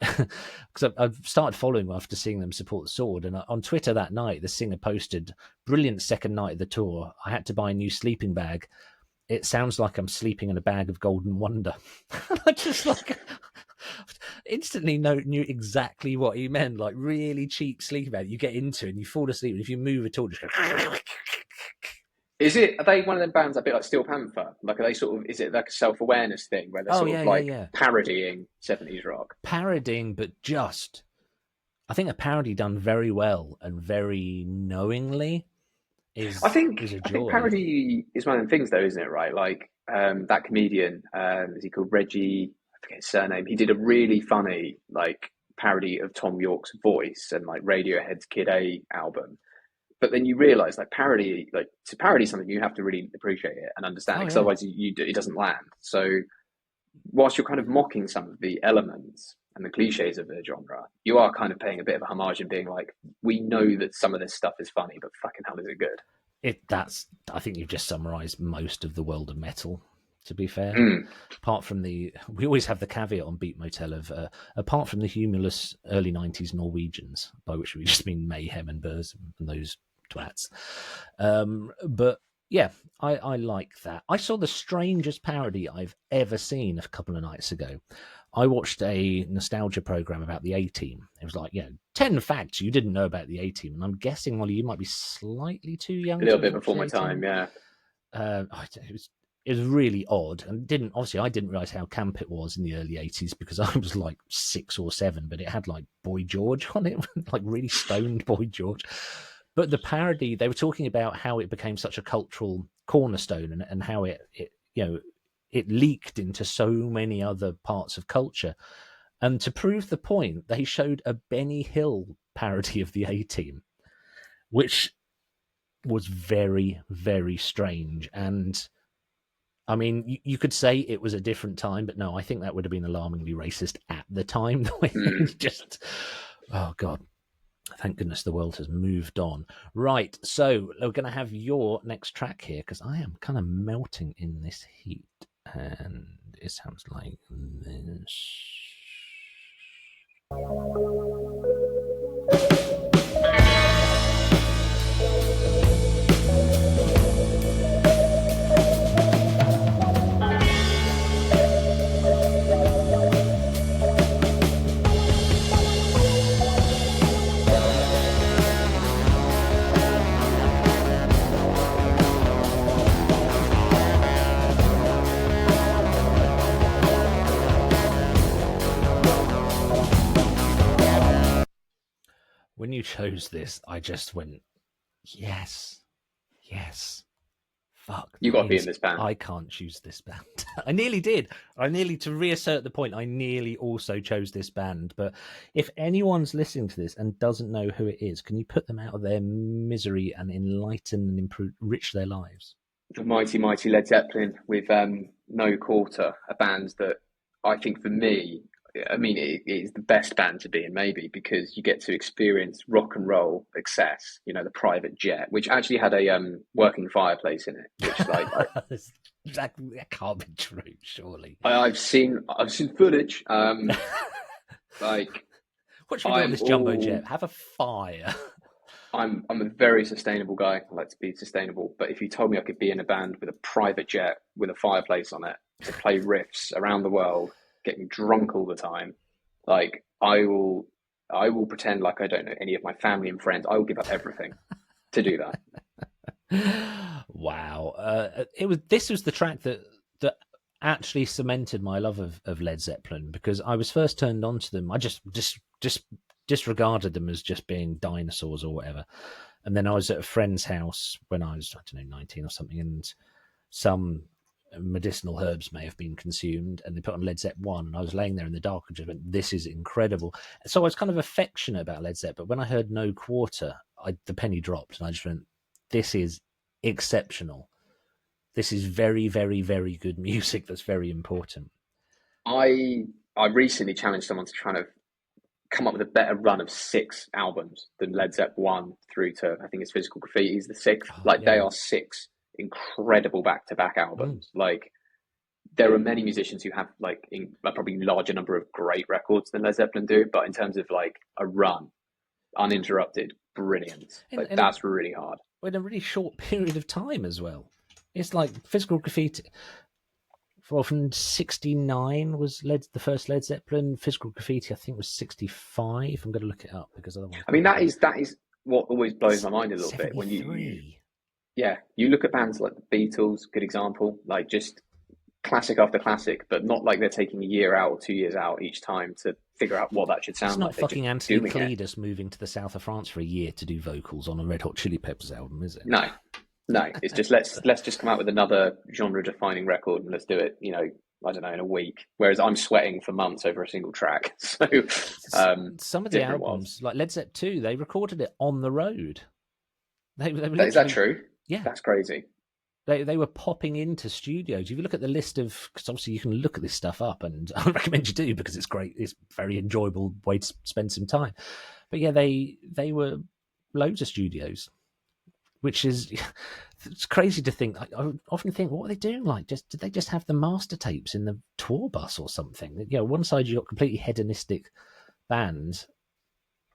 because I've started following them after seeing them support The Sword, and on Twitter that night the singer posted, "Brilliant second night of the tour. I had to buy a new sleeping bag. It sounds like I'm sleeping in a bag of Golden Wonder." I just instantly knew exactly what he meant. Like, really cheap sleeping bag you get into and you fall asleep, and if you move at all, just go... Are they one of them bands a bit like Steel Panther? Like, are they sort of, is it like a self-awareness thing where they're parodying 70s rock? Parodying, but just, I think a parody done very well and very knowingly is a joy. I think parody is one of the things though, isn't it, right? Like, that comedian, is he called Reggie? I forget his surname. He did a really funny, like, parody of Tom York's voice and, like, Radiohead's Kid A album. But then you realise, like, to parody something, you have to really appreciate it and understand it, because otherwise it doesn't land. So whilst you're kind of mocking some of the elements and the cliches of the genre, you are kind of paying a bit of a homage and being like, we know that some of this stuff is funny, but fucking hell is it good. I think you've just summarised most of the world of metal, to be fair. Apart from we always have the caveat on Beat Motel of, apart from the humorless early 90s Norwegians, by which we just mean Mayhem and Burzum and those twats. But Yeah, I like that. I saw the strangest parody I've ever seen a couple of nights ago. I watched a nostalgia program about the A-Team. It was like, 10 facts you didn't know about the A-Team. And I'm guessing, Molly, you might be slightly too young A little to bit have watched before the my A-Team. time, yeah. It was really odd, and I didn't realize how camp it was in the early 80s because I was like 6 or 7, but it had like Boy George on it, like really stoned Boy George. But the parody, they were talking about how it became such a cultural cornerstone, and how it it leaked into so many other parts of culture. And to prove the point, they showed a Benny Hill parody of the A-Team, which was very, very strange. And I mean, you could say it was a different time, but no, I think that would have been alarmingly racist at the time. The way just, oh God, thank goodness the world has moved on. Right, so we're going to have your next track here because I am kind of melting in this heat, and it sounds like this. When you chose this, I just went, yes. Fuck. You got to be in this band. I can't choose this band. I nearly did. To reassert the point, I nearly also chose this band. But if anyone's listening to this and doesn't know who it is, can you put them out of their misery and enlighten and enrich their lives? The mighty, mighty Led Zeppelin with No Quarter, a band that I think for me, I mean, it is the best band to be in, maybe, because you get to experience rock and roll excess, the private jet, which actually had a working fireplace in it, which that can't be true, surely. I've seen footage. What should we do on this jumbo jet? Have a fire. I'm a very sustainable guy. I like to be sustainable. But if you told me I could be in a band with a private jet with a fireplace on it to play riffs around the world, getting drunk all the time, like I will pretend like I don't know any of my family and friends. I will give up everything to do that. Wow. This was the track that actually cemented my love of Led Zeppelin, because I was first turned on to them. I just disregarded them as just being dinosaurs or whatever. And then I was at a friend's house when I was, 19 or something, and some medicinal herbs may have been consumed, and they put on Led Zeppelin 1, and I was laying there in the dark and just went, this is incredible. So I was kind of affectionate about Led Zeppelin, but when I heard No Quarter, the penny dropped, and I just went, this is exceptional. This is very, very, very good music that's very important. I recently challenged someone to try to come up with a better run of 6 albums than Led Zeppelin 1 through to, I think it's Physical Graffiti is the 6th. They are 6 incredible back-to-back albums. Like, there are many musicians who have a probably larger number of great records than Led Zeppelin do, but in terms of like a run, uninterrupted, brilliant. That's really hard. In a really short period of time as well. It's like Physical Graffiti. From 69 was the first Led Zeppelin. Physical Graffiti, I think, was 65. I'm going to look it up because otherwise. I mean, that is what always blows my mind a little bit when you look at bands like the Beatles, good example, like just classic after classic, but not like they're taking a year out or 2 years out each time to figure out what that should sound like. It's not fucking Anthony Cletus moving to the south of France for a year to do vocals on a Red Hot Chili Peppers album, is it? No, it's just let's just come out with another genre-defining record and let's do it. I don't know, in a week. Whereas I'm sweating for months over a single track. So some of the albums, like Led Zeppelin 2, they recorded it on the road. Is that true? Yeah, that's crazy. They were popping into studios. If you look at the list of, because obviously you can look at this stuff up, and I recommend you do because it's great. It's a very enjoyable way to spend some time. But yeah, they were loads of studios, which is, it's crazy to think. I often think, what are they doing? Like, did they just have the master tapes in the tour bus or something? One side you got completely hedonistic bands,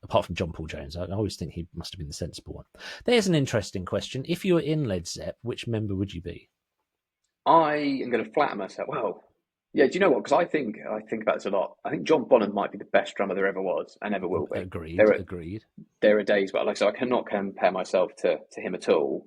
apart from John Paul Jones. I always think he must have been the sensible one. There's an interesting question. If you were in Led Zepp, which member would you be? I am going to flatter myself. Well, yeah. Do you know what? Because I think about this a lot. I think John Bonham might be the best drummer there ever was and ever will be. Agreed. Agreed. There are days where, like, so I cannot compare myself to him at all.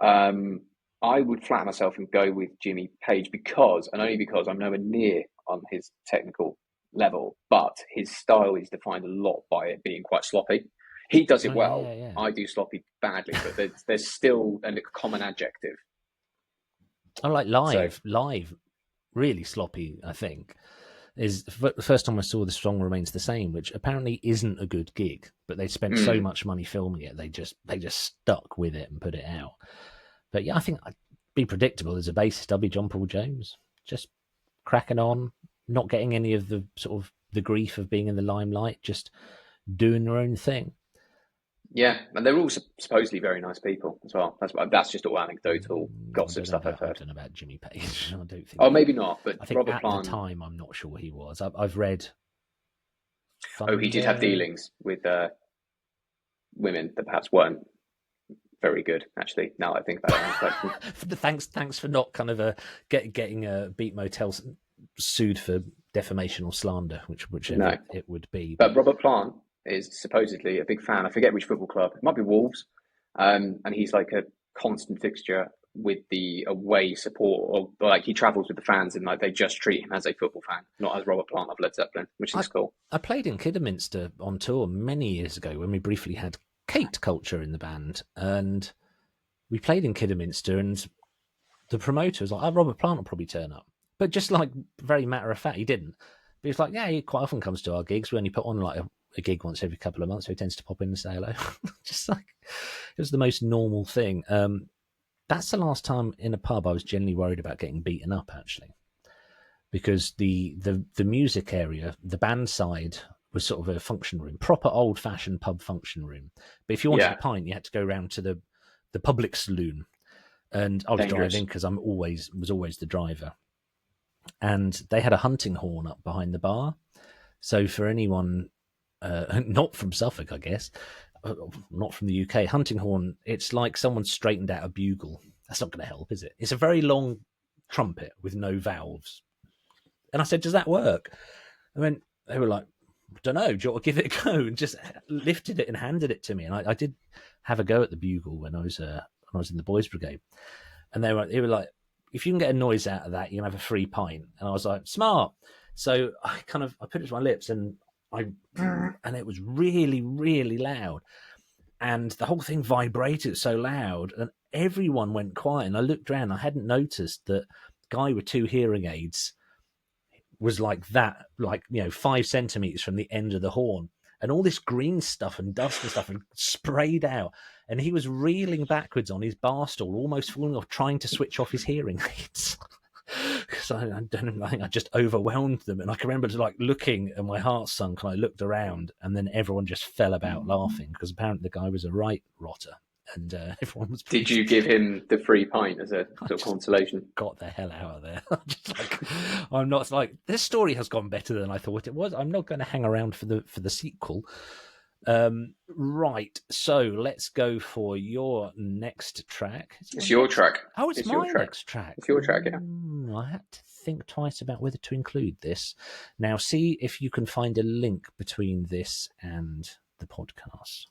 I would flatter myself and go with Jimmy Page because, and only because, I'm nowhere near on his technical level, but his style is defined a lot by it being quite sloppy. He does it well. Yeah. I do sloppy badly, but there's still a common adjective. I like live, really sloppy. I think is the first time I saw The Song Remains the Same, which apparently isn't a good gig, but they spent so much money filming it, they just stuck with it and put it out. But yeah, I think I'd be predictable as a bassist. I'd be John Paul Jones, just cracking on, not getting any of the sort of the grief of being in the limelight, just doing their own thing. Yeah, and they're all supposedly very nice people as well. That's just all anecdotal gossip stuff I've heard. I don't know about Jimmy Page. I don't think. Oh, maybe not. But I think Robert at Plant, the time, I'm not sure he was. I've read. He did have dealings with women that perhaps weren't very good. Actually, now I think about it. Thanks for not kind of getting Beat Motel sued for defamation or slander, whichever it would be. But Robert Plant is supposedly a big fan. I forget which football club. It might be Wolves. And he's like a constant fixture with the away support, or like he travels with the fans and like they just treat him as a football fan, not as Robert Plant of Led Zeppelin, which is cool. I played in Kidderminster on tour many years ago when we briefly had Kate Culture in the band, and we played in Kidderminster, and the promoter was like, "Oh, Robert Plant will probably turn up," but just like very matter of fact, he didn't. But he's like, "Yeah, he quite often comes to our gigs. We only put on like a gig once every couple of months, so he tends to pop in and say hello." Just like it was the most normal thing. That's the last time in a pub I was genuinely worried about getting beaten up, actually, because the music area, the band side, was sort of a function room, proper old fashioned pub function room. But if you wanted a pint, you had to go round to the public saloon, and I was driving because was always the driver, and they had a hunting horn up behind the bar. So for anyone not from Suffolk, I guess, not from the UK, hunting horn, it's like someone straightened out a bugle. That's not going to help, is it? It's a very long trumpet with no valves. And I said, "Does that work?" And they were like, "Don't know, do you want to give it a go?" And just lifted it and handed it to me. And I did have a go at the bugle when I was in the boys' brigade. And they were like, "If you can get a noise out of that, you can have a free pint." And I was like, "Smart." So I put it to my lips and it was really, really loud. And the whole thing vibrated so loud and everyone went quiet. And I looked around, I hadn't noticed that guy with 2 hearing aids was like that, 5 centimeters from the end of the horn. And all this green stuff and dust and stuff and sprayed out. And he was reeling backwards on his bar stool, almost falling off, trying to switch off his hearing aids. Because I think I just overwhelmed them. And I can remember looking and my heart sunk and I looked around and then everyone just fell about laughing because apparently the guy was a right rotter. And everyone was. Did you give him the free pint as a sort of consolation? Got the hell out of there! I'm not this story has gone better than I thought it was. I'm not going to hang around for the sequel. Right, so let's go for your next track. It's your track. Oh, it's my next track. It's your track, yeah. I had to think twice about whether to include this. Now, see if you can find a link between this and the podcast.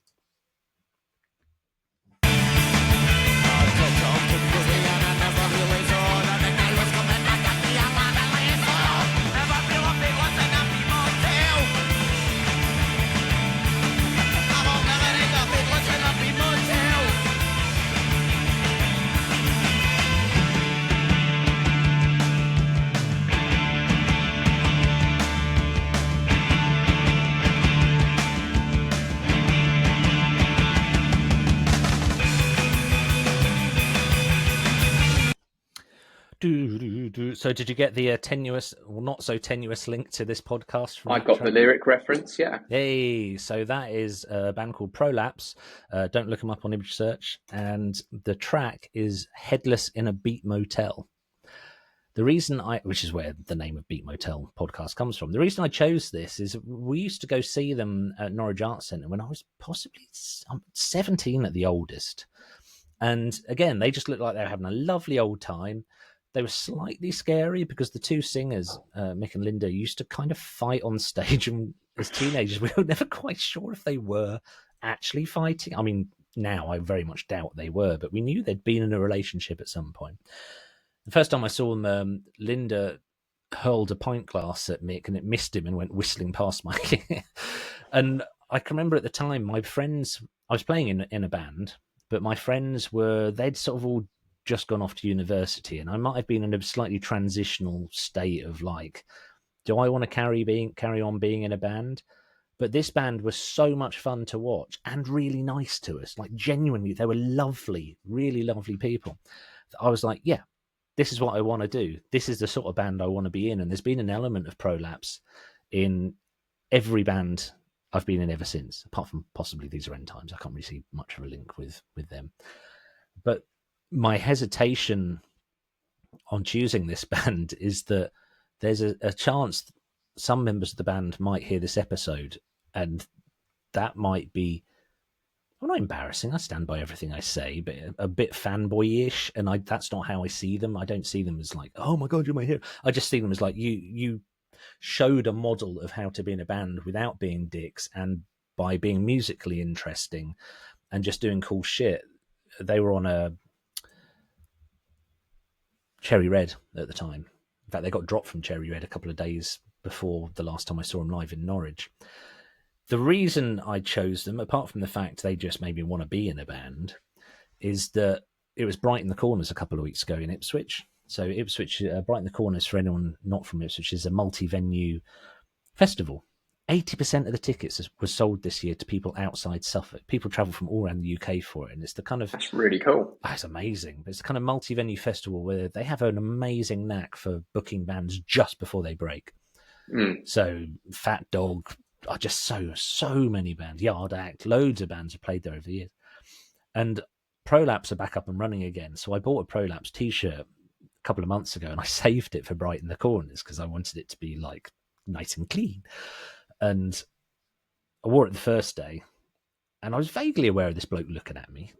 So did you get the tenuous, or not so tenuous link to this podcast? I got the lyric reference, yeah. Hey, so that is a band called Prolapse. Don't look them up on image search. And the track is Headless in a Beat Motel. The reason which is where the name of Beat Motel podcast comes from, the reason I chose this is we used to go see them at Norwich Arts Centre when I was possibly 17 at the oldest. And again, they just looked like they were having a lovely old time. They were slightly scary because the two singers, Mick and Linda, used to kind of fight on stage. And as teenagers, we were never quite sure if they were actually fighting. I mean, now I very much doubt they were, but we knew they'd been in a relationship at some point. The first time I saw them, Linda hurled a pint glass at Mick and it missed him and went whistling past my ear. And I can remember at the time, my friends, I was playing in a band, but my friends they'd sort of all just gone off to university, and I might have been in a slightly transitional state of like, do I want to carry on being in a band? But this band was so much fun to watch and really nice to us. Like, genuinely, they were lovely, really lovely people. I was like, yeah, this is what I want to do. This is the sort of band I want to be in. And there's been an element of Prolapse in every band I've been in ever since, apart from possibly These Are End Times. I can't really see much of a link with them. But my hesitation on choosing this band is that there's a chance some members of the band might hear this episode, and that might be, well, not embarrassing. I stand by everything I say, but a bit fanboy-ish, and that's not how I see them. I don't see them as like, oh my God, you're my hero. I just see them as like, you showed a model of how to be in a band without being dicks and by being musically interesting and just doing cool shit. They were on a Cherry Red at the time. In fact, they got dropped from Cherry Red a couple of days before the last time I saw them live in Norwich. The reason I chose them, apart from the fact they just made me want to be in a band, is that it was Brighton the Corners a couple of weeks ago in Ipswich. So Ipswich, Brighton the Corners, for anyone not from Ipswich, is a multi-venue festival. 80% of the tickets were sold this year to people outside Suffolk. People travel from all around the UK for it, and it's the kind of... That's really cool. It's amazing. It's the kind of multi-venue festival where they have an amazing knack for booking bands just before they break. So Fat Dog, just so many bands. Yard Act, loads of bands have played there over the years. And Prolapse are back up and running again. So I bought a Prolapse t-shirt a couple of months ago, and I saved it for Brighton the Corners because I wanted it to be like nice and clean. And I wore it the first day, and I was vaguely aware of this bloke looking at me.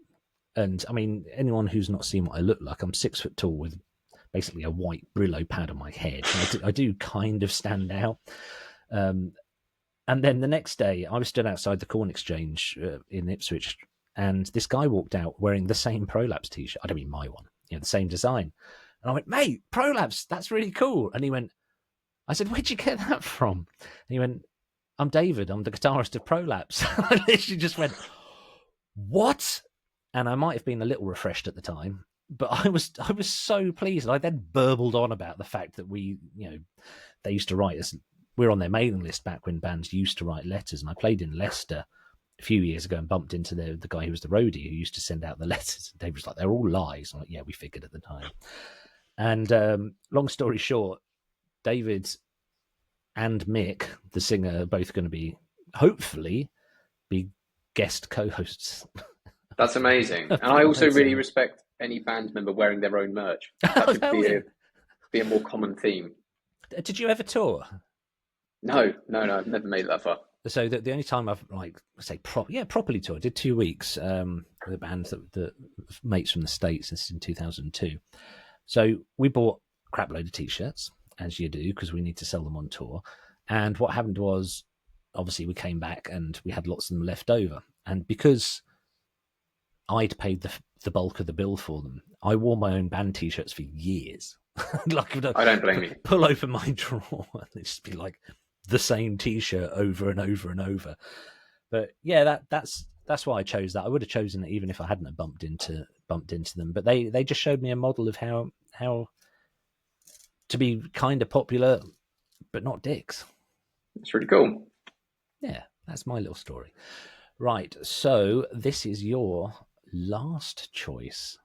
And I mean, anyone who's not seen what I look like, I'm 6 foot tall with basically a white Brillo pad on my head. I do kind of stand out. And then the next day, I was stood outside the Corn Exchange in Ipswich, and this guy walked out wearing the same Prolapse t-shirt. I don't mean my one, the same design. And I went, mate, Prolapse, that's really cool. And he went, I said, where'd you get that from? And he went, I'm David, I'm the guitarist of Prolapse. I literally just went, what? And I might have been a little refreshed at the time, but I was so pleased. I then burbled on about the fact that they used to write us. We were on their mailing list back when bands used to write letters, and I played in Leicester a few years ago and bumped into the guy who was the roadie who used to send out the letters. And Dave was like, they're all lies. I'm like, yeah, we figured at the time. And long story short, David and Mick, the singer, are both going to be, hopefully, be guest co-hosts. That's amazing. And I also really respect any band member wearing their own merch. That should be a more common theme. Did you ever tour? No, I've never made it that far. So the only time I've properly toured, I did 2 weeks with a band that mates from the States. This is in 2002. So we bought a crap load of t-shirts, as you do, because we need to sell them on tour. And what happened was, obviously, we came back and we had lots of them left over. And because I'd paid the bulk of the bill for them, I wore my own band t-shirts for years. I don't blame you. Pull open my drawer and it'd just be like the same t-shirt over and over and over. But yeah, that's why I chose that. I would have chosen it even if I hadn't have bumped into them. But they just showed me a model of how to be kind of popular, but not dicks. It's really cool. Yeah, that's my little story. Right, so this is your last choice.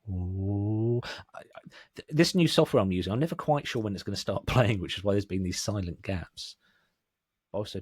Ooh. This new software I'm using, I'm never quite sure when it's going to start playing, which is why there's been these silent gaps. Also,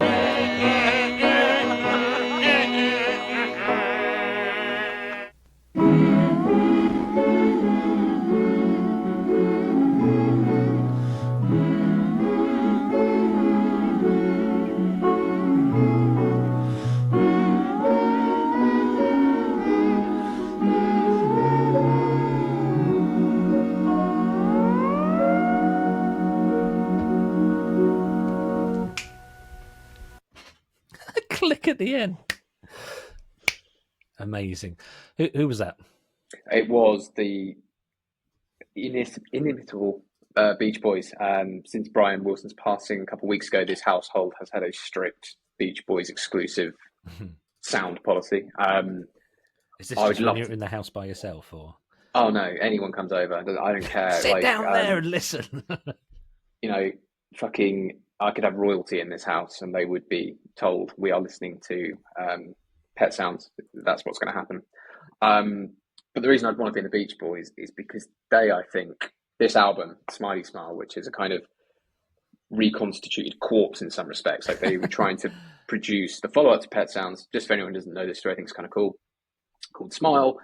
back at the end. Amazing. Who was that? It was the inimitable Beach Boys. Since Brian Wilson's passing a couple of weeks ago, this household has had a strict Beach Boys exclusive sound policy. Is this I would just when love you're in the house by yourself, or? Oh no, anyone comes over, I don't care. Sit down there and listen. You know, fucking, I could have royalty in this house, and they would be told we are listening to pet sounds. That's what's going to happen. But the reason I'd want to be in the Beach Boys is because I think, this album, Smiley Smile, which is a kind of reconstituted corpse in some respects, like they were trying to produce the follow-up to Pet Sounds. Just for anyone who doesn't know this story, I think it's kind of cool, called Smile.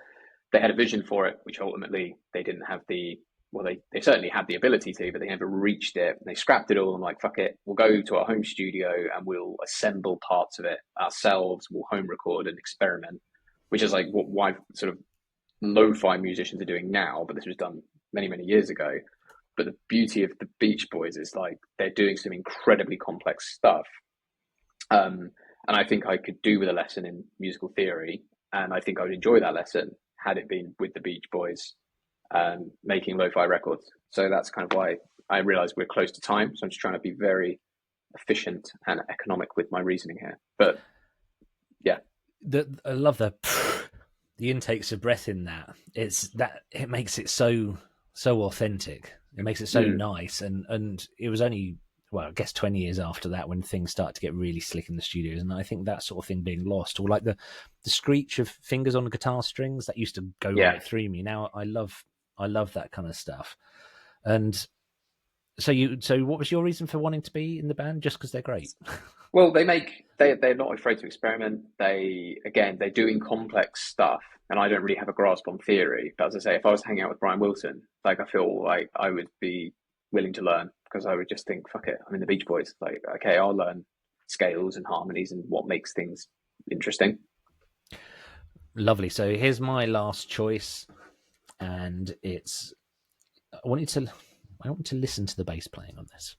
They had a vision for it, which ultimately they didn't have they certainly had the ability to, but they never reached it. They scrapped it all and like, fuck it, we'll go to our home studio and we'll assemble parts of it ourselves, we'll home record and experiment, which is like why sort of lo-fi musicians are doing now, but this was done many, many years ago. But the beauty of the Beach Boys is like they're doing some incredibly complex stuff. And I think I could do with a lesson in musical theory, and I think I would enjoy that lesson had it been with the Beach Boys making lo-fi records. So that's kind of why I realize we're close to time. So I'm just trying to be very efficient and economic with my reasoning here. But yeah. I love the intakes of breath in that. It makes it so authentic. It makes it so nice. And it was only, well, I guess 20 years after that when things start to get really slick in the studios, and I think that sort of thing being lost, or like the screech of fingers on the guitar strings that used to go right through me. Now I love that kind of stuff. And so what was your reason for wanting to be in the band? Just because they're great? Well, they're not afraid to experiment. They're doing complex stuff, and I don't really have a grasp on theory. But as I say, if I was hanging out with Brian Wilson, like I feel like I would be willing to learn, because I would just think, fuck it, I'm in the Beach Boys. Like, okay, I'll learn scales and harmonies and what makes things interesting. Lovely. So here's my last choice, and I want you to listen to the bass playing on this.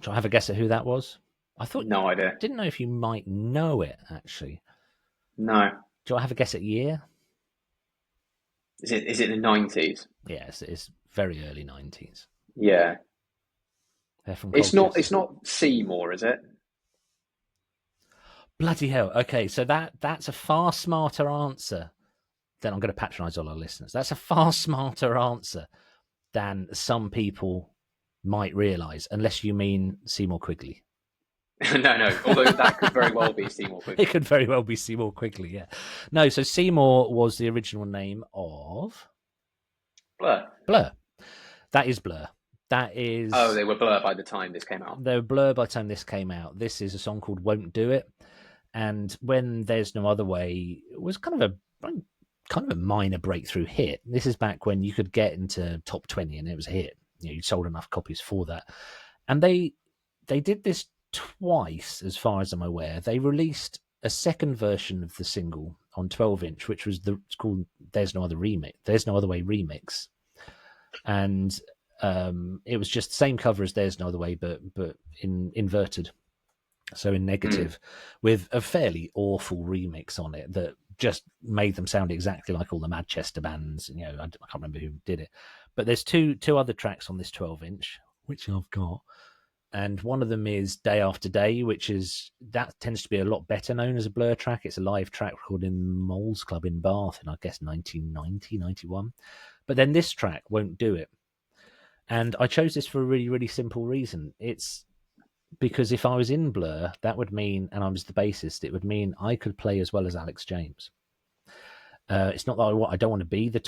Do I have a guess at who that was? I thought no idea. Didn't know if you might know it actually. No. Do I have a guess at year? Is it the 90s? Yes, it's very early 90s. Yeah. They're from It's Colchester. not Seymour, is it? Bloody hell. Okay, so that's a far smarter answer than, I'm going to patronise all our listeners. That's a far smarter answer than some people might realise, unless you mean Seymour Quigley. No. Although that could very well be Seymour Quigley. It could very well be Seymour Quigley, yeah. No, so Seymour was the original name of Blur. That is Blur. That is... Oh, they were Blur by the time this came out. They were Blur by the time this came out. This is a song called Won't Do It. And When There's No Other Way, it was kind of a minor breakthrough hit. This is back when you could get into top 20 and it was a hit. You sold enough copies for that. And they did this twice, as far as I'm aware. They released a second version of the single on 12-inch, which was it's called There's No Other Way remix. And it was just the same cover as There's No Other Way, but in inverted, so in negative, with a fairly awful remix on it that just made them sound exactly like all the Manchester bands. I can't remember who did it, but there's two other tracks on this 12-inch, which I've got, and one of them is Day After Day, that tends to be a lot better known as a Blur track. It's a live track recorded in Mole's Club in Bath in, I guess, 1990, 91. But then this track, Won't Do It. And I chose this for a really, really simple reason. It's because if I was in Blur, that would mean, and I was the bassist, it would mean I could play as well as Alex James. It's not that I don't want to be the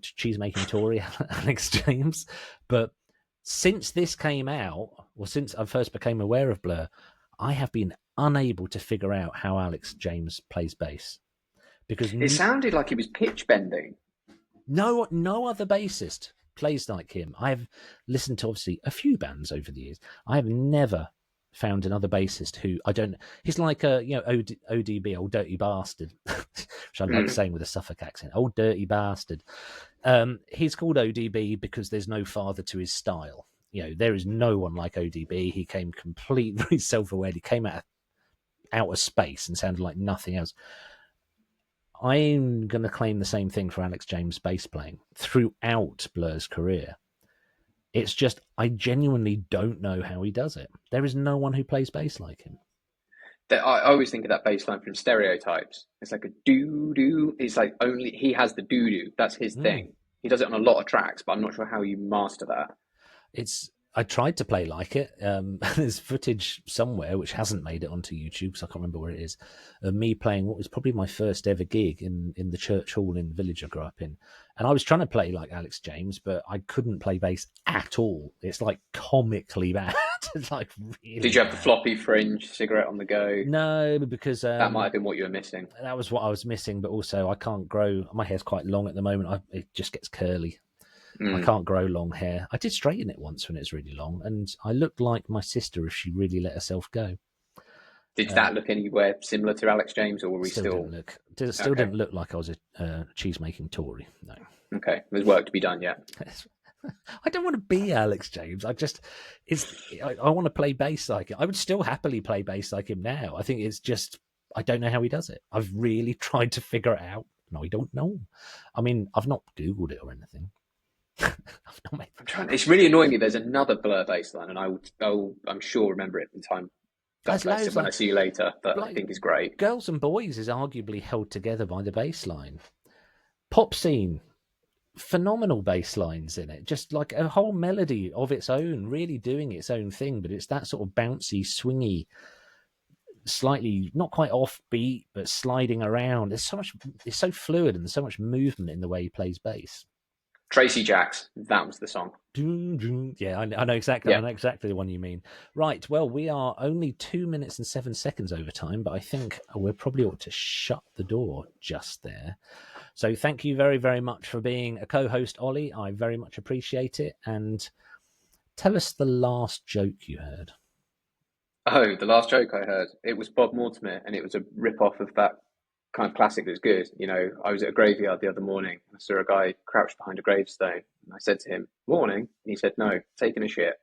cheese making Tory Alex James, but since this came out, well, since I first became aware of Blur, I have been unable to figure out how Alex James plays bass because It sounded like he was pitch bending. no other bassist plays like him. I've listened to obviously a few bands over the years. I have never found another bassist who I don't. He's like a ODB, old dirty bastard, which I like saying with a Suffolk accent. Old dirty bastard. He's called ODB because there's no father to his style. There is no one like ODB. He came completely self-aware. He came out of outer space and sounded like nothing else. I'm going to claim the same thing for Alex James' bass playing throughout Blur's career. It's just, I genuinely don't know how he does it. There is no one who plays bass like him. I always think of that bass line from Stereotypes. It's like a doo-doo. It's like only he has the doo-doo. That's his thing. He does it on a lot of tracks, but I'm not sure how you master that. I tried to play like it. There's footage somewhere which hasn't made it onto YouTube, so I can't remember where it is, of me playing what was probably my first ever gig in the church hall in the village I grew up in. And I was trying to play like Alex James, but I couldn't play bass at all. It's like comically bad. It's like really Did you have the bad. floppy fringe cigarette on the go? No, because that might have been what you were missing. That was what I was missing, but also I can't grow. My hair's quite long at the moment. It just gets curly. I can't grow long hair. I did straighten it once when it was really long, and I looked like my sister if she really let herself go. Did that look anywhere similar to Alex James, or were we still didn't look like I was a cheese-making Tory. No. Okay, there's work to be done yet. I don't want to be Alex James. I want to play bass like him. I would still happily play bass like him now. I think it's just, I don't know how he does it. I've really tried to figure it out. No, I don't know. I mean, I've not Googled it or anything. It's really annoying me. There's another Blur bass line, and I'm sure remember it in time. That's when I see you later. That I think is great. Girls and Boys is arguably held together by the bass line. Pop Scene, phenomenal bass lines in it, just like a whole melody of its own, really doing its own thing. But it's that sort of bouncy, swingy, slightly not quite offbeat, but sliding around. It's so fluid, and there's so much movement in the way he plays bass. Tracy Jacks, that was the song. Yeah, I know exactly. Yeah. I know exactly the one you mean. Right. Well, we are only 2 minutes and 7 seconds over time, but I think we probably ought to shut the door just there. So thank you very, very much for being a co-host, Ollie. I very much appreciate it. And tell us the last joke you heard. Oh, the last joke I heard. It was Bob Mortimer, and it was a rip-off of that kind of classic that's good. I was at a graveyard the other morning, and I saw a guy crouched behind a gravestone, and I said to him, "Morning," and he said, "No, taking a shit."